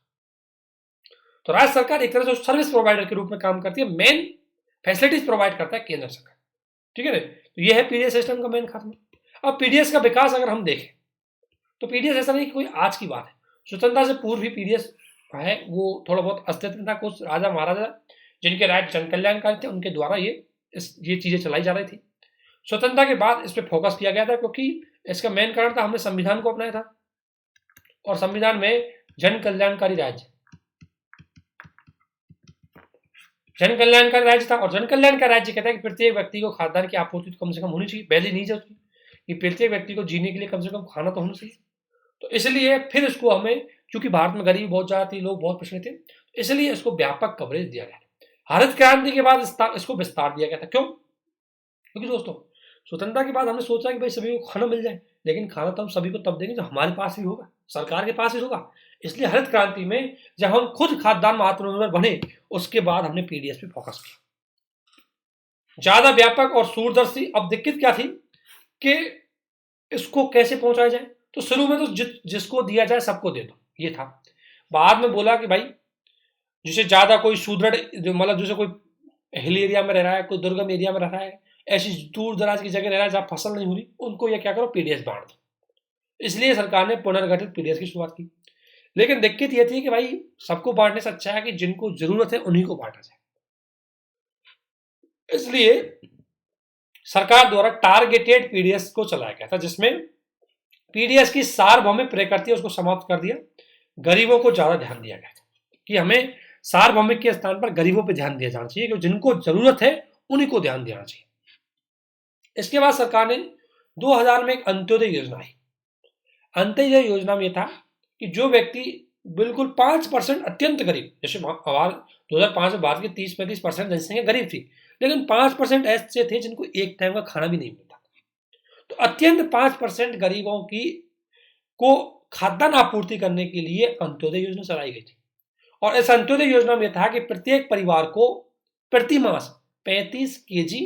तो राज्य सरकार एक तरह से सर्विस प्रोवाइडर के रूप में काम करती है, मेन फैसिलिटीज प्रोवाइड करता है केंद्र सरकार। ठीक है ना, तो ये है पीडीएस सिस्टम का मेन खात्मा। अब पीडीएस का विकास अगर हम देखें तो पीडीएस ऐसा नहीं कि कोई आज की बात है, स्वतंत्रता से पूर्व भी पीडीएस है वो थोड़ा बहुत अस्तित्व में था। कुछ राजा महाराजा जिनके राज्य जन कल्याणकारी थे उनके द्वारा ये चीजें चलाई जा रही थी। स्वतंत्रता के बाद इस पर फोकस किया गया था, क्योंकि इसका मेन कारण था हमने संविधान को अपनाया था और संविधान में जन कल्याणकारी राज्य था। और जन कल्याणकारी राज्य कहता है कि प्रत्येक व्यक्ति को खाद्यान्न की आपूर्ति तो कम से कम होनी चाहिए, पहले नहीं होती कि प्रत्येक व्यक्ति को जीने के लिए कम से कम खाना तो होना चाहिए। तो इसलिए फिर इसको हमें, क्योंकि भारत में गरीबी बहुत ज्यादा थी, लोग बहुत पिछड़े थे, इसलिए इसको व्यापक कवरेज दिया गया। हरित क्रांति के बाद इसको विस्तार दिया गया था। क्यों, क्योंकि दोस्तों स्वतंत्रता के बाद हमने सोचा कि भाई सभी को खाना मिल जाए, लेकिन खाना तो हम सभी को तब देंगे जब हमारे पास भी होगा, सरकार के पास भी होगा। इसलिए हरित क्रांति में जब हम खुद खाद्यान्न आत्मनिर्भर बने, उसके बाद हमने पीडीएस पे फोकस किया, ज्यादा व्यापक और दूरदर्शी। अब दिक्कत क्या थी कि इसको कैसे पहुंचाया जाए। तो शुरू में तो जिसको दिया जाए सबको दे दो, ये था। बाद में बोला कि भाई जिसे ज्यादा कोई सुदृढ़, मतलब जिसे कोई हिल एरिया में रह रहा है, कोई दुर्गम एरिया में रह रहा है, ऐसी दूर दराज की जगह रह रहा है जहाँ फसल नहीं हो रही, उनको ये क्या करो, पीडीएस बांट दो। इसलिए सरकार ने पुनर्गठित पीडीएस की शुरुआत की। लेकिन दिक्कत ये थी कि भाई सबको बांटने से अच्छा है कि जिनको जरूरत है उन्हीं को बांटा जाए। इसलिए सरकार द्वारा टारगेटेड पीडीएस को चलाया गया था, जिसमें पीडीएस की सार्वभौमिक प्रकृति उसको समाप्त कर दिया, गरीबों को ज्यादा ध्यान दिया गया था कि हमें सार्वभौमिक के स्थान पर गरीबों पर ध्यान दिया जाना चाहिए, कि जिनको जरूरत है उन्हीं को ध्यान देना चाहिए। इसके बाद सरकार ने 2000 में एक अंत्योदय योजना आई। अंत्योदय योजना में यह था कि जो व्यक्ति बिल्कुल 5% अत्यंत गरीब, जैसे 2005 में भारत की 30-35% जनसंख्या गरीब थी, लेकिन 5% ऐसे थे जिनको एक टाइम का खाना भी नहीं मिलता, तो अत्यंत 5% गरीबों की को खाद्यान्न आपूर्ति करने के लिए अंत्योदय योजना चलाई गई थी। और इस अंत्योदय योजना में था कि प्रत्येक परिवार को प्रति मास 35 केजी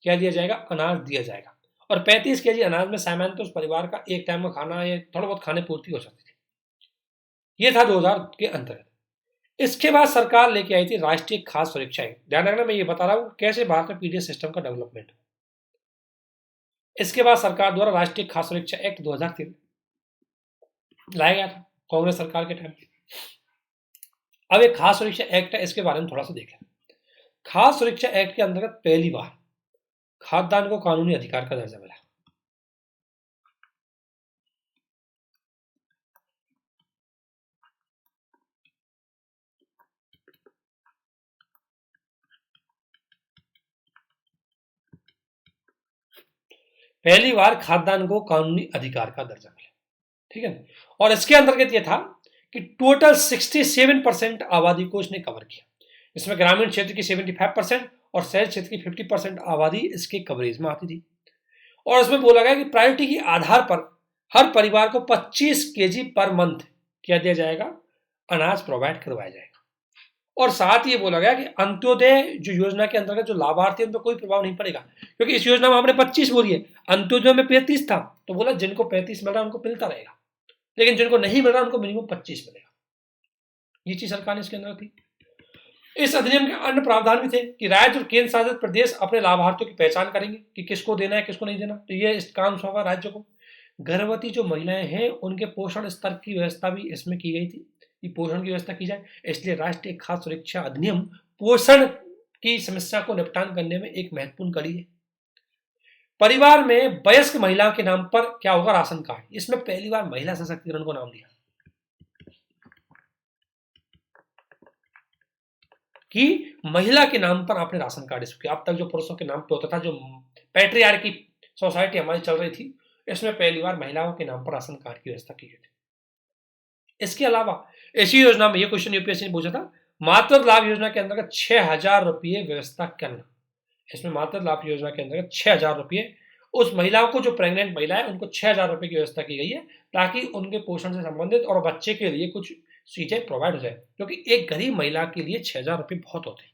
क्या दिया जाएगा, अनाज दिया जाएगा। और 35 केजी अनाज में सामान्य तो उस परिवार का एक टाइम का खाना या थोड़ा बहुत खाने पूर्ति हो सकती थी। ये था 2000 के अंतर्गत। इसके बाद सरकार लेके आई थी राष्ट्रीय खाद्य सुरक्षा एक्ट। ध्यान रखना, मैं ये बता रहा हूँ कैसे भारत में पीडीएस सिस्टम का डेवलपमेंट। इसके बाद सरकार द्वारा राष्ट्रीय खाद्य सुरक्षा एक्ट 2003 लाया गया था कांग्रेस सरकार के टाइम। अब एक खाद्य सुरक्षा एक्ट है, इसके बारे में थोड़ा सा देखें। खाद्य सुरक्षा एक्ट के अंतर्गत पहली बार खाद्यान्न को कानूनी अधिकार का दर्जा मिला। पहली बार खाद्यान्न को कानूनी अधिकार का दर्जा मिला, ठीक है। और इसके अंतर्गत यह था कि टोटल 67% आबादी को इसने कवर किया। इसमें ग्रामीण क्षेत्र की 75% और शहर क्षेत्र की 50% आबादी इसके कवरेज में आती थी। और इसमें बोला गया कि प्रायोरिटी के आधार पर हर परिवार को 25 केजी पर मंथ क्या दिया जाएगा, अनाज प्रोवाइड करवाया जाएगा। और साथ ही ये बोला गया कि अंत्योदय जो योजना के अंतर्गत जो लाभार्थी उन पर कोई प्रभाव नहीं पड़ेगा, क्योंकि इस योजना में हमने 25 बोली है, अंत्योदय में 35 था, तो बोला जिनको 35 मिल रहा है उनको मिलता रहेगा, लेकिन जिनको नहीं मिल रहा उनको मिनिमम 25 मिलेगा। ये चीज सरकार ने इसके अंदर थी। इस अधिनियम के अन्य प्रावधान भी थे कि राज्य और केंद्र शासित प्रदेश अपने लाभार्थियों की पहचान करेंगे कि किसको देना है किसको नहीं देना, तो ये इस काम होगा राज्य को। गर्भवती जो महिलाएं हैं उनके पोषण स्तर की व्यवस्था भी इसमें की गई थी कि पोषण की व्यवस्था की जाए, इसलिए राष्ट्रीय खाद्य सुरक्षा अधिनियम पोषण की समस्या को निपटान करने में एक महत्वपूर्ण कड़ी है। परिवार में वयस्क महिला के नाम पर क्या होगा, राशन कार्ड। इसमें पहली बार महिला सशक्तिकरण को नाम दिया कि महिला के नाम पर आपने राशन कार्ड इशू किया। अब तक जो पुरुषों के नाम पे होता था, जो पैट्रियार्की सोसाइटी हमारी चल रही थी, इसमें पहली बार महिलाओं के नाम पर राशन कार्ड की व्यवस्था की गई थी। इसके अलावा इसी योजना में, ये क्वेश्चन यूपीएससी ने पूछा था, मातृ लाभ योजना के अंतर्गत 6,000 रुपये व्यवस्था करना। इसमें मातृ लाभ योजना के अंतर्गत 6,000 रुपये उस महिलाओं को जो प्रेग्नेंट महिला है उनको 6,000 रुपये की व्यवस्था की गई है, ताकि उनके पोषण से संबंधित और बच्चे के लिए कुछ चीजें प्रोवाइड हो जाए, क्योंकि एक गरीब महिला के लिए 6,000 रुपये बहुत होते हैं।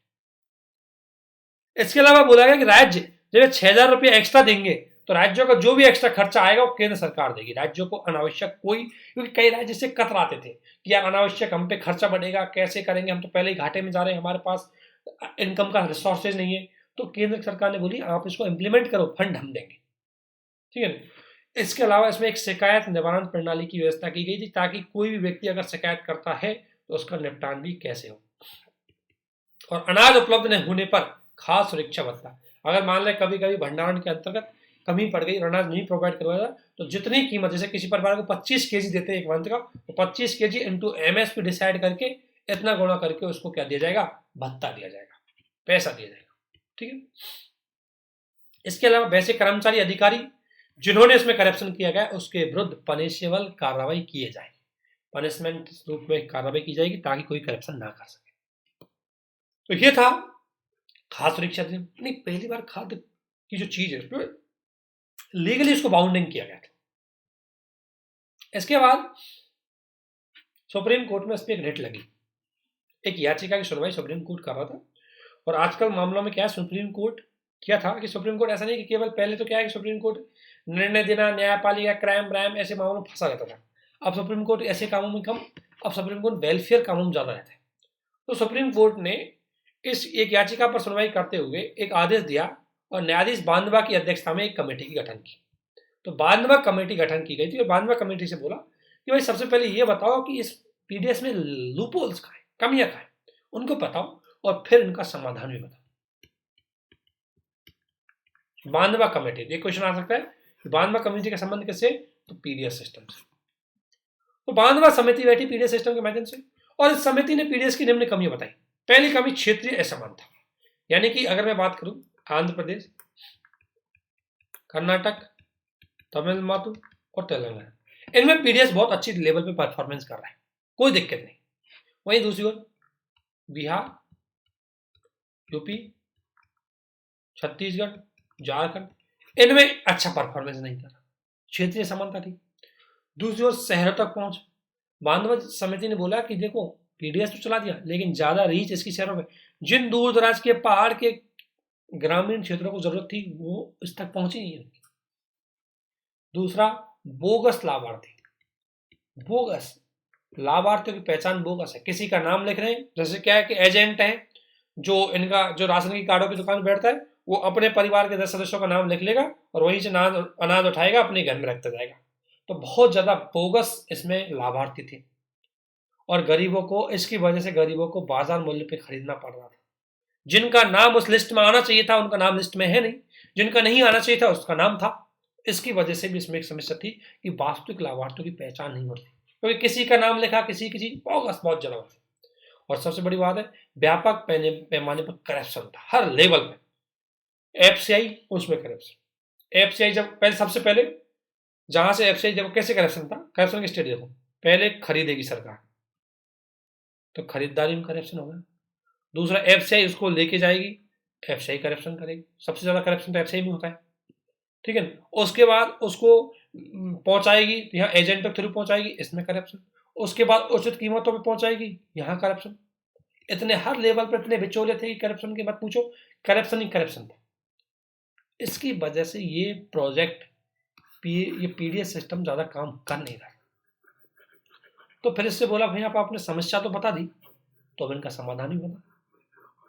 इसके अलावा बोला गया कि राज्य जब 6,000 रुपये एक्स्ट्रा देंगे तो राज्यों का जो भी एक्स्ट्रा खर्चा आएगा वो केंद्र सरकार देगी। राज्यों को अनावश्यक कोई, क्योंकि कई राज्य से कतराते थे कि यार अनावश्यक हम पे खर्चा बढ़ेगा, कैसे करेंगे, हम तो पहले ही घाटे में जा रहे हैं, हमारे पास इनकम का रिसोर्सेज नहीं है। तो केंद्र सरकार ने बोली आप इसको इम्प्लीमेंट करो, फंड हम देंगे, ठीक है। इसके अलावा इसमें एक शिकायत निवारण प्रणाली की व्यवस्था की गई थी, ताकि कोई भी व्यक्ति अगर शिकायत करता है तो उसका निपटान भी कैसे हो। और अनाज उपलब्ध नहीं होने पर खाद्य सुरक्षा भत्ता, अगर मान लें कभी कभी भंडारण के अंतर्गत कमी पड़ गई, अनाज नहीं प्रोवाइड करवाया, तो जितनी कीमत, जैसे किसी परिवार को 25 केजी देते हैं एक मंथ का, तो 25 केजी इंटू एमएसपी डिसाइड करके इतना गुणा करके उसको क्या दिया जाएगा, भत्ता दिया जाएगा, पैसा दिया जाएगा, ठीक है। इसके अलावा वैसे कर्मचारी अधिकारी जिन्होंने इसमें करप्शन किया गया उसके विरुद्ध पनिशेबल कार्रवाई किए जाए, पनिशमेंट रूप में कार्रवाई की जाएगी ताकि कोई करप्शन ना कर सके। तो ये था खाद्य सुरक्षा अधिनियम। नहीं, पहली बार खाद्य की जो चीज है लीगली इसको बाउंडिंग किया गया था। इसके बाद सुप्रीम कोर्ट में इस पर एक रिट लगी, एक याचिका की सुनवाई सुप्रीम कोर्ट कर रहा था। और आजकल मामलों में क्या है, सुप्रीम कोर्ट क्या था कि सुप्रीम कोर्ट ऐसा नहीं कि केवल, पहले तो क्या है कि सुप्रीम कोर्ट निर्णय देना, न्यायपालिका, क्राइम ब्राइम ऐसे मामलों में फंसा रहता था। अब सुप्रीम कोर्ट ऐसे कामों में कम, अब सुप्रीम कोर्ट वेलफेयर कामों में ज्यादा रहता है। तो सुप्रीम कोर्ट ने इस एक याचिका पर सुनवाई करते हुए एक आदेश दिया और न्यायाधीश बांधवा की अध्यक्षता में एक कमेटी की गठन की। तो बांधवा कमेटी गठन की गई थी और बांधवा कमेटी से बोला कि भाई सबसे पहले ये बताओ कि इस पीडीएस में लूपहोल्स कहाँ है, कमियां कहाँ है, उनको बताओ और फिर इनका समाधान भी बताओ। बांधवा कमेटी, ये क्वेश्चन आ सकता है, बांधवा कमेटी का संबंध किससे? तो पीडीएस सिस्टम से। तो बांधवा समिति बैठी पीडीएस सिस्टम के माध्यम से और इस समिति ने पीडीएस की निम्न कमियां बताई। पहली कमी क्षेत्रीय असमानता, यानी कि अगर मैं बात करूं आंध्र प्रदेश, कर्नाटक, तमिलनाडु और तेलंगाना, इनमें पीडीएस बहुत अच्छी लेवल पे परफॉर्मेंस कर रहा है, कोई दिक्कत नहीं। वहीं दूसरी ओर बिहार, यूपी, छत्तीसगढ़, झारखंड, इनमें अच्छा परफॉर्मेंस नहीं कर रहा, क्षेत्रीय समानता थी। दूसरी ओर शहरों तक पहुंच, बांधवा समिति ने बोला कि देखो पीडीएस तो चला दिया लेकिन ज्यादा रीच इसकी शहरों में, जिन दूर दराज के पहाड़ के ग्रामीण क्षेत्रों को जरूरत थी वो इस तक पहुंची नहीं है। दूसरा बोगस लाभार्थी, बोगस लाभार्थियों की पहचान बोगस है, किसी का नाम लिख रहे हैं, जैसे क्या है कि एजेंट है जो इनका जो राशन की कार्डों की दुकान बैठता है वो अपने परिवार के 10 सदस्यों का नाम लिख लेगा और वहीं से अनाज उठाएगा अपने घर में रखता जाएगा। तो बहुत ज्यादा बोगस इसमें लाभार्थी थे और गरीबों को, इसकी वजह से गरीबों को बाजार मूल्य पे खरीदना पड़ रहा था। जिनका नाम उस लिस्ट में आना चाहिए था उनका नाम लिस्ट में है नहीं, जिनका नहीं आना चाहिए था उसका नाम था। इसकी वजह से भी इसमें एक समस्या थी कि वास्तविक लाभार्थियों की पहचान नहीं होती, क्योंकि किसी का नाम लिखा किसी बोगस बहुत ज्यादा होती। और सबसे बड़ी बात है व्यापक पैमाने पर करप्शन था हर लेवल पे। एफसीआई, उसमें करप्शन, एफसीआई जब पहले, सबसे पहले जहां से एफसीआई जब कैसे करप्शन था, करप्शन के स्टेट देखो, पहले खरीदेगी सरकार तो खरीदारी में करप्शन होगा। दूसरा एफसीआई उसको लेके जाएगी, एफसीआई करप्शन करेगी, सबसे ज्यादा करप्शन तो एफसीआई में होता है, ठीक है ना। उसके बाद उसको पहुंचाएगी, यहाँ एजेंट के थ्रू पहुंचाएगी, इसमें करप्शन। उसके बाद उचित कीमतों पे पहुंचाएगी, यहाँ करप्शन। इतने हर लेवल पर इतने बिचौले थे कि करप्शन की मत पूछो, करप्शन ही करप्शन था। इसकी वजह से ये प्रोजेक्ट ये पीडीएस सिस्टम ज्यादा काम कर नहीं रहा। तो फिर इससे बोला भाई आप आपने समस्या तो बता दी, तो अब इनका समाधान ही बता,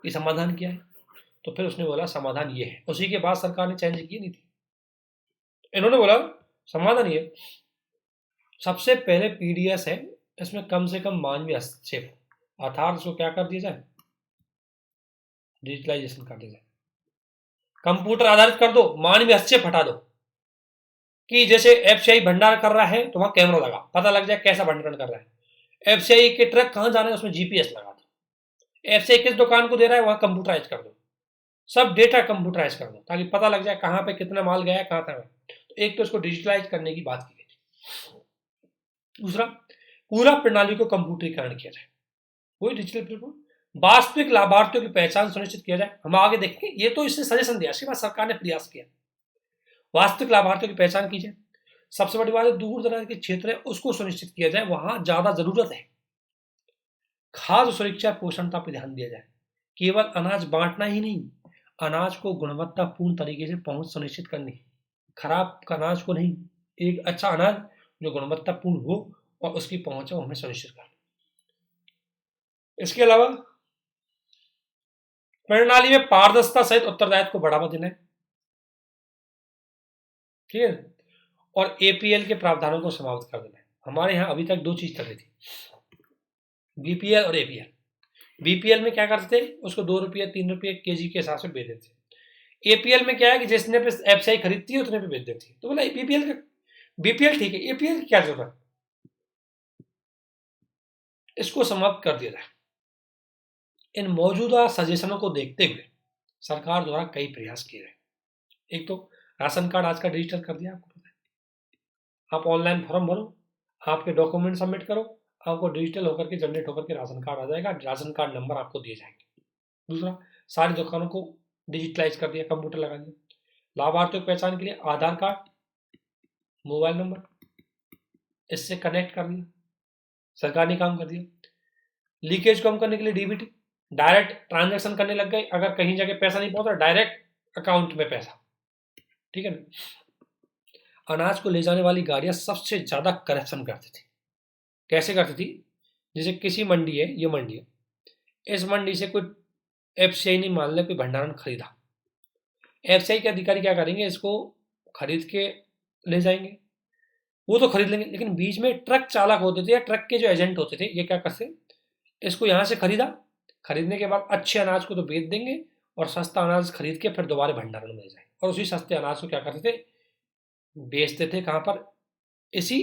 ये समाधान क्या है? तो फिर उसने बोला समाधान ये है। उसी के बाद सरकार ने चेंज की नहीं थी, इन्होंने बोला समाधान ये, सबसे पहले पीडीएस है, इसमें कम से कम मानवीय हस्तक्षेप, अर्थात उसको क्या कर दिया जाए, डिजिटलाइजेशन कर दिया जाए, कंप्यूटर आधारित कर दो, मानवीय हस्तक्षेप हटा दो। कि जैसे एफसीआई भंडार कर रहा है तो वहां कैमरा लगा, पता लग जाए कैसा भंडारण कर रहा है। एफसीआई के ट्रक कहां जा रहे हैं उसमें जीपीएस लगा दो। एफसीआई किस दुकान को दे रहा है वहां कंप्यूटराइज कर दो, सब डेटा कंप्यूटराइज कर दो ताकि पता लग जाए कहां पे कितना माल गया है, कहां था। तो एक तो इसको डिजिटलाइज करने की बात की गई थी। दूसरा पूरा प्रणाली को कंप्यूटरीकरण किया जाए, वही डिजिटल प्लेटफॉर्म, वास्तविक लाभार्थियों की पहचान सुनिश्चित किया जाए। हम आगे देखेंगे, ये तो इसने सजेशन दिया, इसके बाद सरकार ने प्रयास किया, वास्तविक लाभार्थियों की पहचान की जाए। सबसे बड़ी बात है दूर दराज के क्षेत्र है उसको सुनिश्चित किया जाए, वहां ज्यादा जरूरत है। खाद्य सुरक्षा पोषणता पर ध्यान दिया जाए, केवल अनाज बांटना ही नहीं, अनाज को गुणवत्तापूर्ण तरीके से पहुंच सुनिश्चित करनी, खराब अनाज को नहीं, एक अच्छा अनाज जो गुणवत्तापूर्ण हो और उसकी पहुंच हमें सुनिश्चित करनी। इसके अलावा प्रणाली में पारदर्शिता सहित उत्तरदायित्व को बढ़ावा देना है, ठीक है, और एपीएल के प्रावधानों को समाप्त कर देना है। हमारे यहाँ अभी तक दो चीज चल रही थी, बीपीएल और एपीएल। बीपीएल में क्या करते थे, उसको 2 रुपये 3 रुपये केजी के हिसाब से बेच देते। एपीएल में क्या है कि जिसने पे एफसीआई खरीदती है उतने पे बेच देती है। तो बोला बीपीएल का, बीपीएल ठीक है, एपीएल की क्या जरूरत, इसको समाप्त कर दिया जाए। इन मौजूदा सजेशनों को देखते हुए सरकार द्वारा कई प्रयास किए गए। एक तो राशन कार्ड आज का डिजिटल कर दिया, आपको पता है, आप ऑनलाइन फॉर्म भरो, आपके डॉक्यूमेंट सबमिट करो, आपको डिजिटल होकर के जनरेट होकर के राशन कार्ड आ जाएगा, राशन कार्ड नंबर आपको दिए जाएंगे। दूसरा सारी दुकानों को डिजिटलाइज कर दिया, कंप्यूटर लगा दिया। लाभार्थियों की पहचान के लिए आधार कार्ड, मोबाइल नंबर, इससे कनेक्ट कर दिया, सरकार ने काम कर दिया। लीकेज कम करने के लिए डीबीटी, डायरेक्ट ट्रांजैक्शन करने लग गए, अगर कहीं जगह पैसा नहीं पहुंचा डायरेक्ट अकाउंट में पैसा, ठीक है ना। अनाज को ले जाने वाली गाड़ियां सबसे ज्यादा करप्शन करती थी। कैसे करती थी, जैसे किसी मंडी है, ये मंडी है, इस मंडी से कोई एफसीआई ने मान लिया कोई भंडारण खरीदा, एफसीआई के अधिकारी क्या करेंगे, इसको खरीद के ले जाएंगे, वो तो खरीद लेंगे, लेकिन बीच में ट्रक चालक होते थे या ट्रक के जो एजेंट होते थे, ये क्या करते, इसको यहाँ से खरीदा, खरीदने के बाद अच्छे अनाज को तो बेच देंगे और सस्ता अनाज खरीद के फिर दोबारा भंडारण में ले जाएंगे, और उसी सस्ते अनाज को क्या करते थे, बेचते थे कहाँ पर, इसी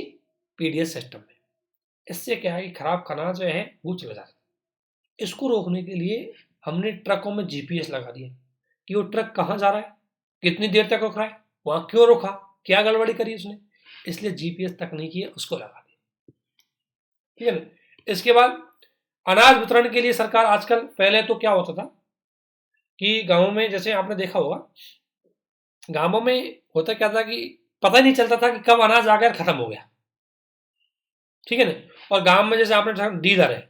पीडीएस सिस्टम में। इससे क्या है कि खराब अनाज जो है वो चला जाता है। इसको रोकने के लिए हमने ट्रकों में जीपीएस लगा दिया कि वो ट्रक कहाँ जा रहा है, कितनी देर तक रुक रहा है, वहां क्यों रुका, क्या गड़बड़ी करी उसने, इसलिए जीपीएस तकनीकी है उसको लगा दिया। ठीक है ना। इसके बाद अनाज वितरण के लिए सरकार आजकल, पहले तो क्या होता था कि गांवों में, जैसे आपने देखा होगा, गांवों में होता क्या था कि पता नहीं चलता था कि कब अनाज आ गया खत्म हो गया। ठीक है ना। और गांव में जैसे आपने डीलर है,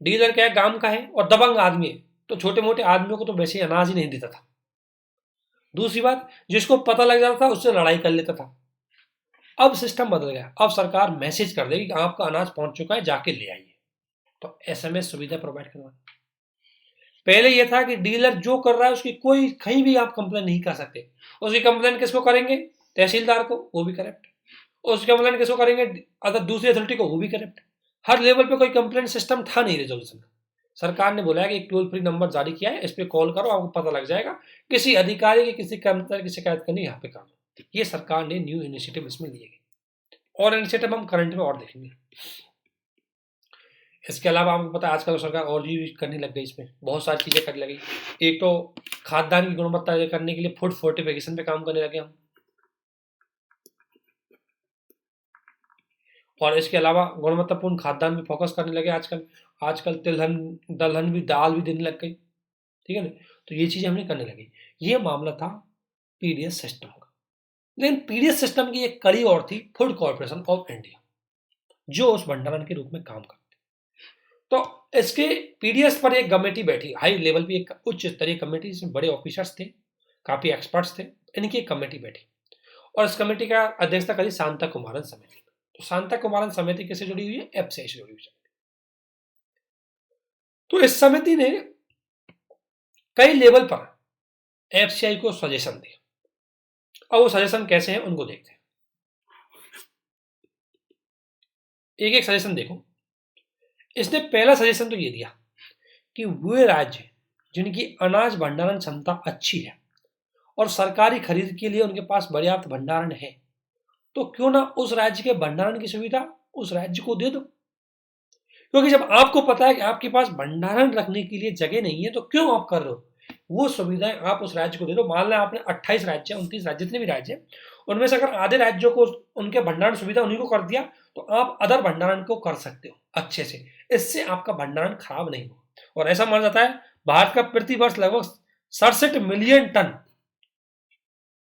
डीलर क्या है, गांव का है और दबंग आदमी है, तो छोटे मोटे आदमियों को तो वैसे ही अनाज ही नहीं देता था। दूसरी बात, जिसको पता लग जाता था उससे लड़ाई कर लेता था। अब सिस्टम बदल गया, अब सरकार मैसेज कर देगी कि आपका अनाज पहुंच चुका है, जाके ले आइए, तो एसएमएस सुविधा प्रोवाइड करवा। पहले यह था कि डीलर जो कर रहा है उसकी कोई कहीं भी आप कंप्लेन नहीं कर सकते, उसकी कंप्लेन किसको करेंगे, तहसीलदार को, वो भी करप्ट, उसकी कंप्लेन किसको करेंगे, अगर दूसरी अथॉरिटी को, वो भी करप्ट। हर लेवल पे कोई कंप्लेंट सिस्टम था नहीं रेजोल्यूशन का। सरकार ने बोला है कि एक टोल फ्री नंबर जारी किया है, इस पे कॉल करो, आपको पता लग जाएगा, किसी अधिकारी की किसी कर्मचारी की शिकायत करनी, यहाँ पे कर दो। ये सरकार ने न्यू इनिशिएटिव इसमें लिए गए, और इनिशिएटिव हम करंट में और देखेंगे। इसके अलावा आपको पता है आजकल सरकार और भी करने लग गई, इसमें बहुत सारी चीजें करने लगी। एक तो खाद्यान्न की गुणवत्ता करने के लिए फूड फोर्टिफिकेशन पे काम करने लगे हम, और इसके अलावा गुणवत्तापूर्ण खाद्यान्न पे फोकस करने लगे आजकल। आजकल तिलहन दलहन भी, दाल भी देने लग गई। ठीक है ना। तो ये चीजें हमने करने लगी। ये मामला था पीडीएस सिस्टम का। लेकिन पीडीएस सिस्टम की एक कड़ी और थी, फूड कॉर्पोरेशन ऑफ इंडिया, जो उस भंडारण के रूप में काम करती। तो इसके पीडीएस पर एक कमेटी बैठी, हाई लेवल पे एक उच्च स्तरीय कमेटी, जिसमें बड़े ऑफिसर्स थे, काफी एक्सपर्ट्स थे, इनकी एक कमेटी बैठी, और इस कमेटी का अध्यक्षता करी शांता कुमारन समिति। तो शांता कुमारन समिति किससे जुड़ी हुई है, एफसीआई से जुड़ी हुई है। तो इस समिति ने कई लेवल पर एफसीआई को सजेशन दिए। अब वो सजेशन कैसे हैं उनको देखते हैं, एक एक सजेशन देखो। इसने पहला सजेशन तो ये दिया कि वे राज्य जिनकी अनाज भंडारण क्षमता अच्छी है और सरकारी खरीद के लिए उनके पास पर्याप्त भंडारण है, तो क्यों ना उस राज्य के भंडारण की सुविधा उस राज्य को दे दो। क्योंकि जब आपको पता है कि आपके पास भंडारण रखने के लिए जगह नहीं है, तो क्यों आप कर रहे हो, वो सुविधाएं आप उस राज्य को दे दो। मान लें आपने 28 राज्य, 29 राज्य, जितने भी राज्य हैं, उनमें से अगर आधे राज्यों को उनके भंडारण सुविधा उन्हीं को कर दिया, तो आप अदर भंडारण को कर सकते हो अच्छे से, इससे आपका भंडारण खराब नहीं हो। और ऐसा माना जाता है भारत का प्रति वर्ष लगभग 67 मिलियन टन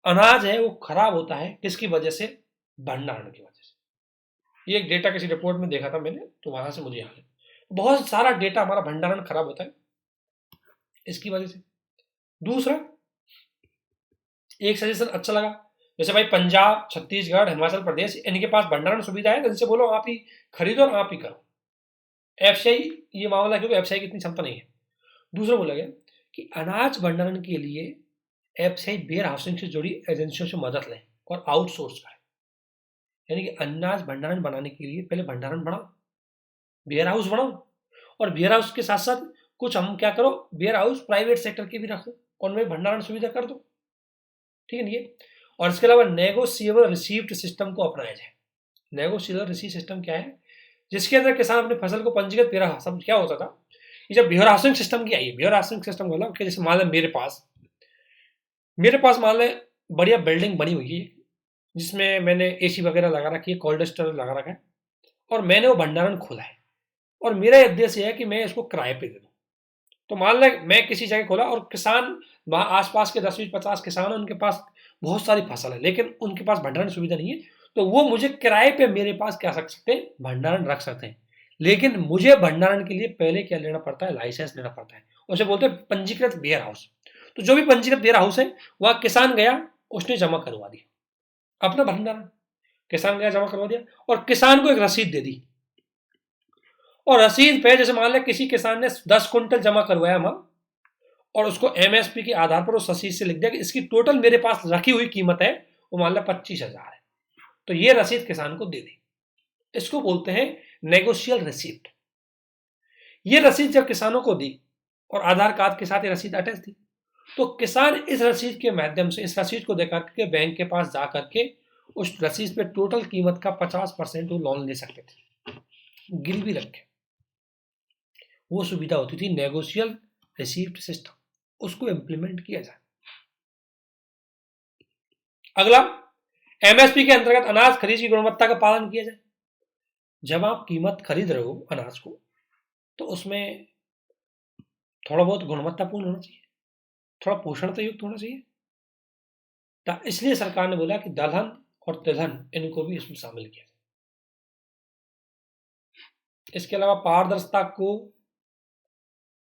अनाज है वो खराब होता है, किसकी वजह से, भंडारण की वजह से। ये एक डेटा किसी रिपोर्ट में देखा था मैंने, तो वहां से मुझे याद है, बहुत सारा डेटा हमारा भंडारण खराब होता है इसकी वजह से। दूसरा, एक सजेशन अच्छा लगा, जैसे भाई पंजाब, छत्तीसगढ़, हिमाचल प्रदेश, इनके पास भंडारण सुविधा है, तो इनसे बोलो आप ही खरीदो और आप ही करो। एफसीआई ये मामला, क्योंकि एफसीआई की इतनी क्षमता नहीं है। दूसरा बोला गया कि अनाज भंडारण के लिए एफसीआई वेयर हाउसिंग से जुड़ी एजेंसियों से मदद लें और आउटसोर्स करें। यानी कि अनाज भंडारण बनाने के लिए पहले भंडारण बनाओ, वेयर हाउस बनाओ, और वेयर हाउस के साथ साथ कुछ हम क्या करो, वेयर हाउस प्राइवेट सेक्टर के भी रखो, उनमें भंडारण सुविधा कर दो। ठीक है ये। और इसके अलावा नेगोशिएबल रिसीप्ट सिस्टम को अपनाया जाए। नेगोशिएबल रिसीप्ट सिस्टम क्या है, जिसके अंदर किसान अपनी फसल को पंजीकृत, वेयर सब क्या होता था कि जब वेयर हाउसिंग सिस्टम की आई है, वेयर हाउसिंग सिस्टम मतलब कि जैसे मान लें मेरे पास मान लें बढ़िया बिल्डिंग बनी हुई है, जिसमें मैंने एसी वगैरह लगा रखी है, कोल्ड स्टोरेज लगा रखा है, और मैंने वो भंडारण खोला है, और मेरा उद्देश्य है कि मैं इसको किराए पे दे दूं। तो मान लें मैं किसी जगह खोला और किसान वहां आसपास के 10-20-50 किसान हैं, उनके पास बहुत सारी फसल है, लेकिन उनके पास भंडारण सुविधा नहीं है, तो वो मुझे किराए पे मेरे पास क्या रख सकते हैं, भंडारण रख सकते हैं। लेकिन मुझे भंडारण के लिए पहले क्या लेना पड़ता है, लाइसेंस लेना पड़ता है, उसे बोलते हैं पंजीकृत वेयर हाउस। तो जो भी पंजीकृत वेयर हाउस है, वह किसान गया, उसने जमा करवा दिया अपना भंडारण, किसान गया जमा करवा दिया, और किसान को एक रसीद दे दी, और रसीद पे जैसे मान लें किसी किसान ने 10 क्विंटल जमा करवाया माल, और उसको एमएसपी के आधार पर उस रसीद से लिख दिया कि इसकी टोटल मेरे पास रखी हुई कीमत है वो मान लो 25,000 है, तो ये रसीद किसान को दे दी। इसको बोलते हैं नेगोशियल रिसीप्ट। ये रसीद जब किसानों को दी और आधार कार्ड के साथ ये रसीद अटैच थी, तो किसान इस रसीद के माध्यम से, इस रसीद को देकर के बैंक के पास जा करके उस रसीद पे टोटल कीमत का 50% वो लोन ले सकते थे, गिरवी रख के। वो सुविधा होती थी नेगोशियल रिसीप्ट सिस्टम, उसको इंप्लीमेंट किया जाए। अगला, एमएसपी के अंतर्गत अनाज खरीद की गुणवत्ता का पालन किया जाए। जब आप कीमत खरीद रहे हो अनाज को, तो उसमें थोड़ा बहुत गुणवत्तापूर्ण होना चाहिए, थोड़ा पोषण युक्त होना चाहिए। इसलिए सरकार ने बोला कि दलहन और तिलहन इनको भी इसमें शामिल किया जाए। इसके अलावा पारदर्शिता को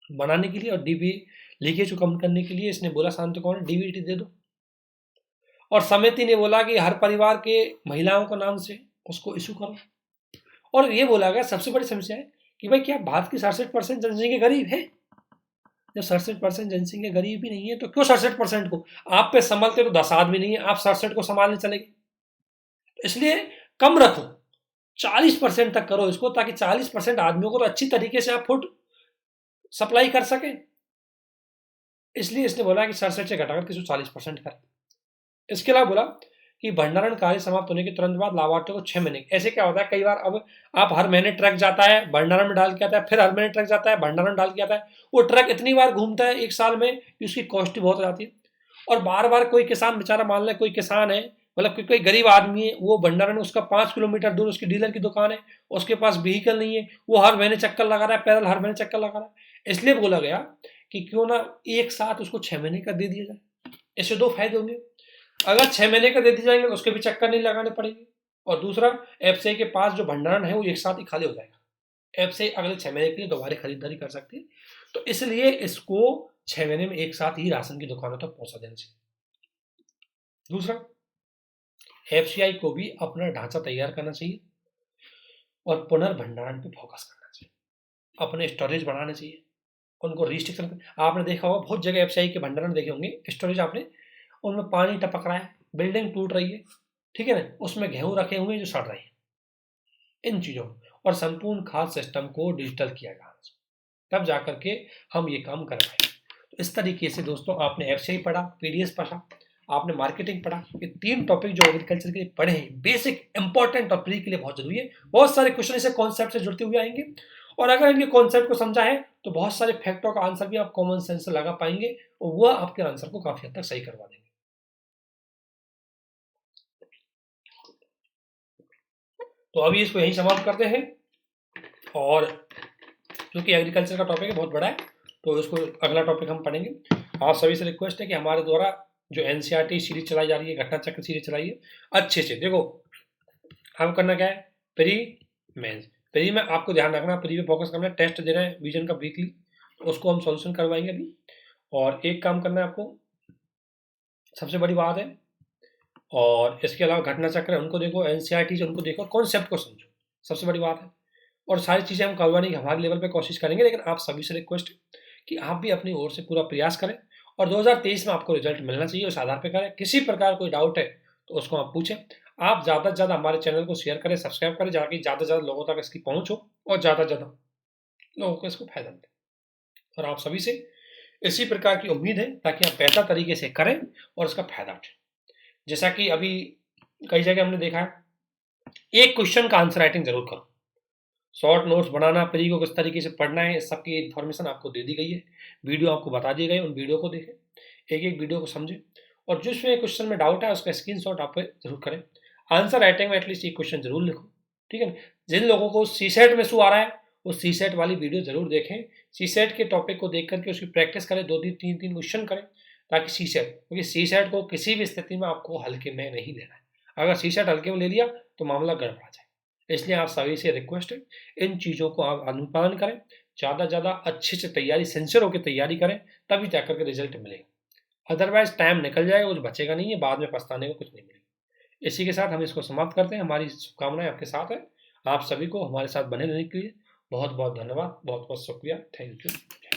बनाने के लिए और डीबी लीकेज को कम करने के लिए इसने बोला शांतिकौर डीबीटी दे दो। और समिति ने बोला कि हर परिवार के महिलाओं के नाम से उसको इशू करो। और ये बोला गया सबसे बड़ी समस्या है कि भाई क्या भारत की 67% जनसंख्या गरीब है? जब 67% जनसंख्या गरीब ही नहीं है तो क्यों 67% को आप पे संभालते तो 10 आदमी नहीं है, आप 67 को संभालने चले गए। इसलिए कम रखो, 40% तक करो इसको, ताकि 40% आदमियों को तो अच्छी तरीके से आप फूड सप्लाई कर सके। इसलिए इसने बोला कि 67 से घटाकर किसी 40% करें। इसके अलावा बोला कि भंडारण कार्य समाप्त होने के तुरंत बाद लाभार्थियों को 6 महीने। ऐसे क्या होता है, कई बार अब आप हर महीने ट्रक जाता है भंडारण में डाल के आता है, फिर हर महीने ट्रक जाता है भंडारण डाल के आता है, वो ट्रक इतनी बार घूमता है एक साल में कि उसकी कॉस्ट बहुत हो जाती है। और बार बार कोई किसान बेचारा, मान लें कोई किसान है, मतलब कोई गरीब आदमी है, वो भंडारण उसका 5 किलोमीटर दूर उसकी डीलर की दुकान है, उसके पास व्हीकल नहीं है, वो हर महीने चक्कर लगा रहा है, पैदल हर महीने चक्कर लगा रहा है। इसलिए बोला गया कि क्यों ना एक साथ उसको 6 महीने का दे दिया जाए। इससे 2 फायदे होंगे, अगर 6 महीने का दे दिए जाएंगे तो उसके भी चक्कर नहीं लगाने पड़ेंगे, और दूसरा एफसीआई के पास जो भंडारण है वो एक साथ ही खाली हो जाएगा। एफसीआई अगले 6 महीने के लिए दोबारा खरीदारी कर सकती है, तो इसलिए इसको 6 महीने में एक साथ ही राशन की दुकानों तक पहुंचा देना चाहिए। दूसरा, एफसीआई को भी अपना ढांचा तैयार करना चाहिए और पुनर्भंडारण पे फोकस करना चाहिए, अपने स्टोरेज बढ़ाना चाहिए, उनको रिस्ट्रिक्शन। आपने देखा होगा बहुत जगह एफसीआई के भंडारण देखे होंगे, स्टोरेज आपने, उनमें पानी टपक रहा है, बिल्डिंग टूट रही है, ठीक है ना, उसमें गेहूं रखे हुए जो सड़ रहे हैं, इन चीजों। और संपूर्ण खाद्य सिस्टम को डिजिटल किया जाना, तब जाकर के हम ये काम कर पाएंगे। तो इस तरीके से दोस्तों आपने एफसीआई पढ़ा, पीडीएस पढ़ा, आपने मार्केटिंग पढ़ा। ये 3 टॉपिक जो एग्रीकल्चर के लिए पढ़े हैं, बेसिक इंपॉर्टेंट और प्री के लिए बहुत जरूरी है। बहुत सारे क्वेश्चन इसे कॉन्सेप्ट से जुड़ते हुए आएंगे, और अगर इनके कॉन्सेप्ट को समझा है तो बहुत सारे फैक्टों का आंसर भी आप कॉमन सेंस से लगा पाएंगे, और वह आपके आंसर को काफी हद तक सही करवा देंगे। तो अभी इसको यहीं समाप्त करते हैं, और क्योंकि एग्रीकल्चर का टॉपिक है बहुत बड़ा है, तो इसको अगला टॉपिक हम पढ़ेंगे। आप सभी से रिक्वेस्ट है कि हमारे द्वारा जो एनसीईआरटी सीरीज चलाई जा रही है, घटना चक्र सीरीज चलाई है, अच्छे से देखो। हम करना क्या है, प्री मेंस। प्री में आपको ध्यान रखना, प्री पे फोकस करना है, टेस्ट देना है विजन का वीकली, तो उसको हम सॉल्यूशन करवाएंगे अभी। और एक काम करना है आपको, सबसे बड़ी बात है, और इसके अलावा घटना चक्र उनको देखो, एनसीईआरटी उनको देखो, कॉन्सेप्ट को समझो, सबसे बड़ी बात है। और सारी चीज़ें हम करवाने की हमारे लेवल पे कोशिश करेंगे, लेकिन आप सभी से रिक्वेस्ट है कि आप भी अपनी ओर से पूरा प्रयास करें, और 2023 में आपको रिजल्ट मिलना चाहिए, उस आधार पर करें। किसी प्रकार कोई डाउट है तो उसको आप पूछें। आप ज़्यादा से ज़्यादा हमारे चैनल को शेयर करें, सब्सक्राइब करें, जाकि ज़्यादा से ज़्यादा लोगों तक इसकी पहुँच हो और ज़्यादा से ज़्यादा लोगों को इसको फायदा मिले। और आप सभी से इसी प्रकार की उम्मीद है, ताकि आप बेहतर तरीके से करें और उसका फायदा उठें। जैसा कि अभी कई जगह हमने देखा है, एक क्वेश्चन का आंसर राइटिंग जरूर करो, शॉर्ट नोट्स बनाना, प्री को किस तरीके से पढ़ना है, इस सबकी इन्फॉर्मेशन आपको दे दी गई है, वीडियो आपको बता दिए गए, उन वीडियो को देखें, एक एक वीडियो को समझें, और जिसमें क्वेश्चन में डाउट है उसका स्क्रीनशॉट आप जरूर करें। आंसर राइटिंग में एटलीस्ट एक क्वेश्चन जरूर लिखो, ठीक है ना। जिन लोगों को सीसेट में शू आ रहा है वो सीसेट वाली वीडियो जरूर देखें, सीसेट के टॉपिक को देख करके उसकी प्रैक्टिस करें, 2-3 3 क्वेश्चन करें, ताकि सीसेट, क्योंकि सीसेट को किसी भी स्थिति में आपको हल्के में नहीं लेना है। अगर सीसेट हल्के में ले लिया तो मामला गड़बड़ा जाए। इसलिए आप सभी से रिक्वेस्ट है, इन चीज़ों को आप अनुपालन करें, ज़्यादा से ज़्यादा अच्छे से तैयारी, सिंसियर होकर तैयारी करें, तभी जाकर के रिजल्ट मिलेगा। अदरवाइज टाइम निकल जाएगा, कुछ बचेगा नहीं है, बाद में पछताने को कुछ नहीं मिलेगा। इसी के साथ हम इसको समाप्त करते हैं। हमारी शुभकामनाएं आपके साथ है। आप सभी को हमारे साथ बने रहने के लिए बहुत बहुत धन्यवाद, बहुत बहुत शुक्रिया, थैंक यू।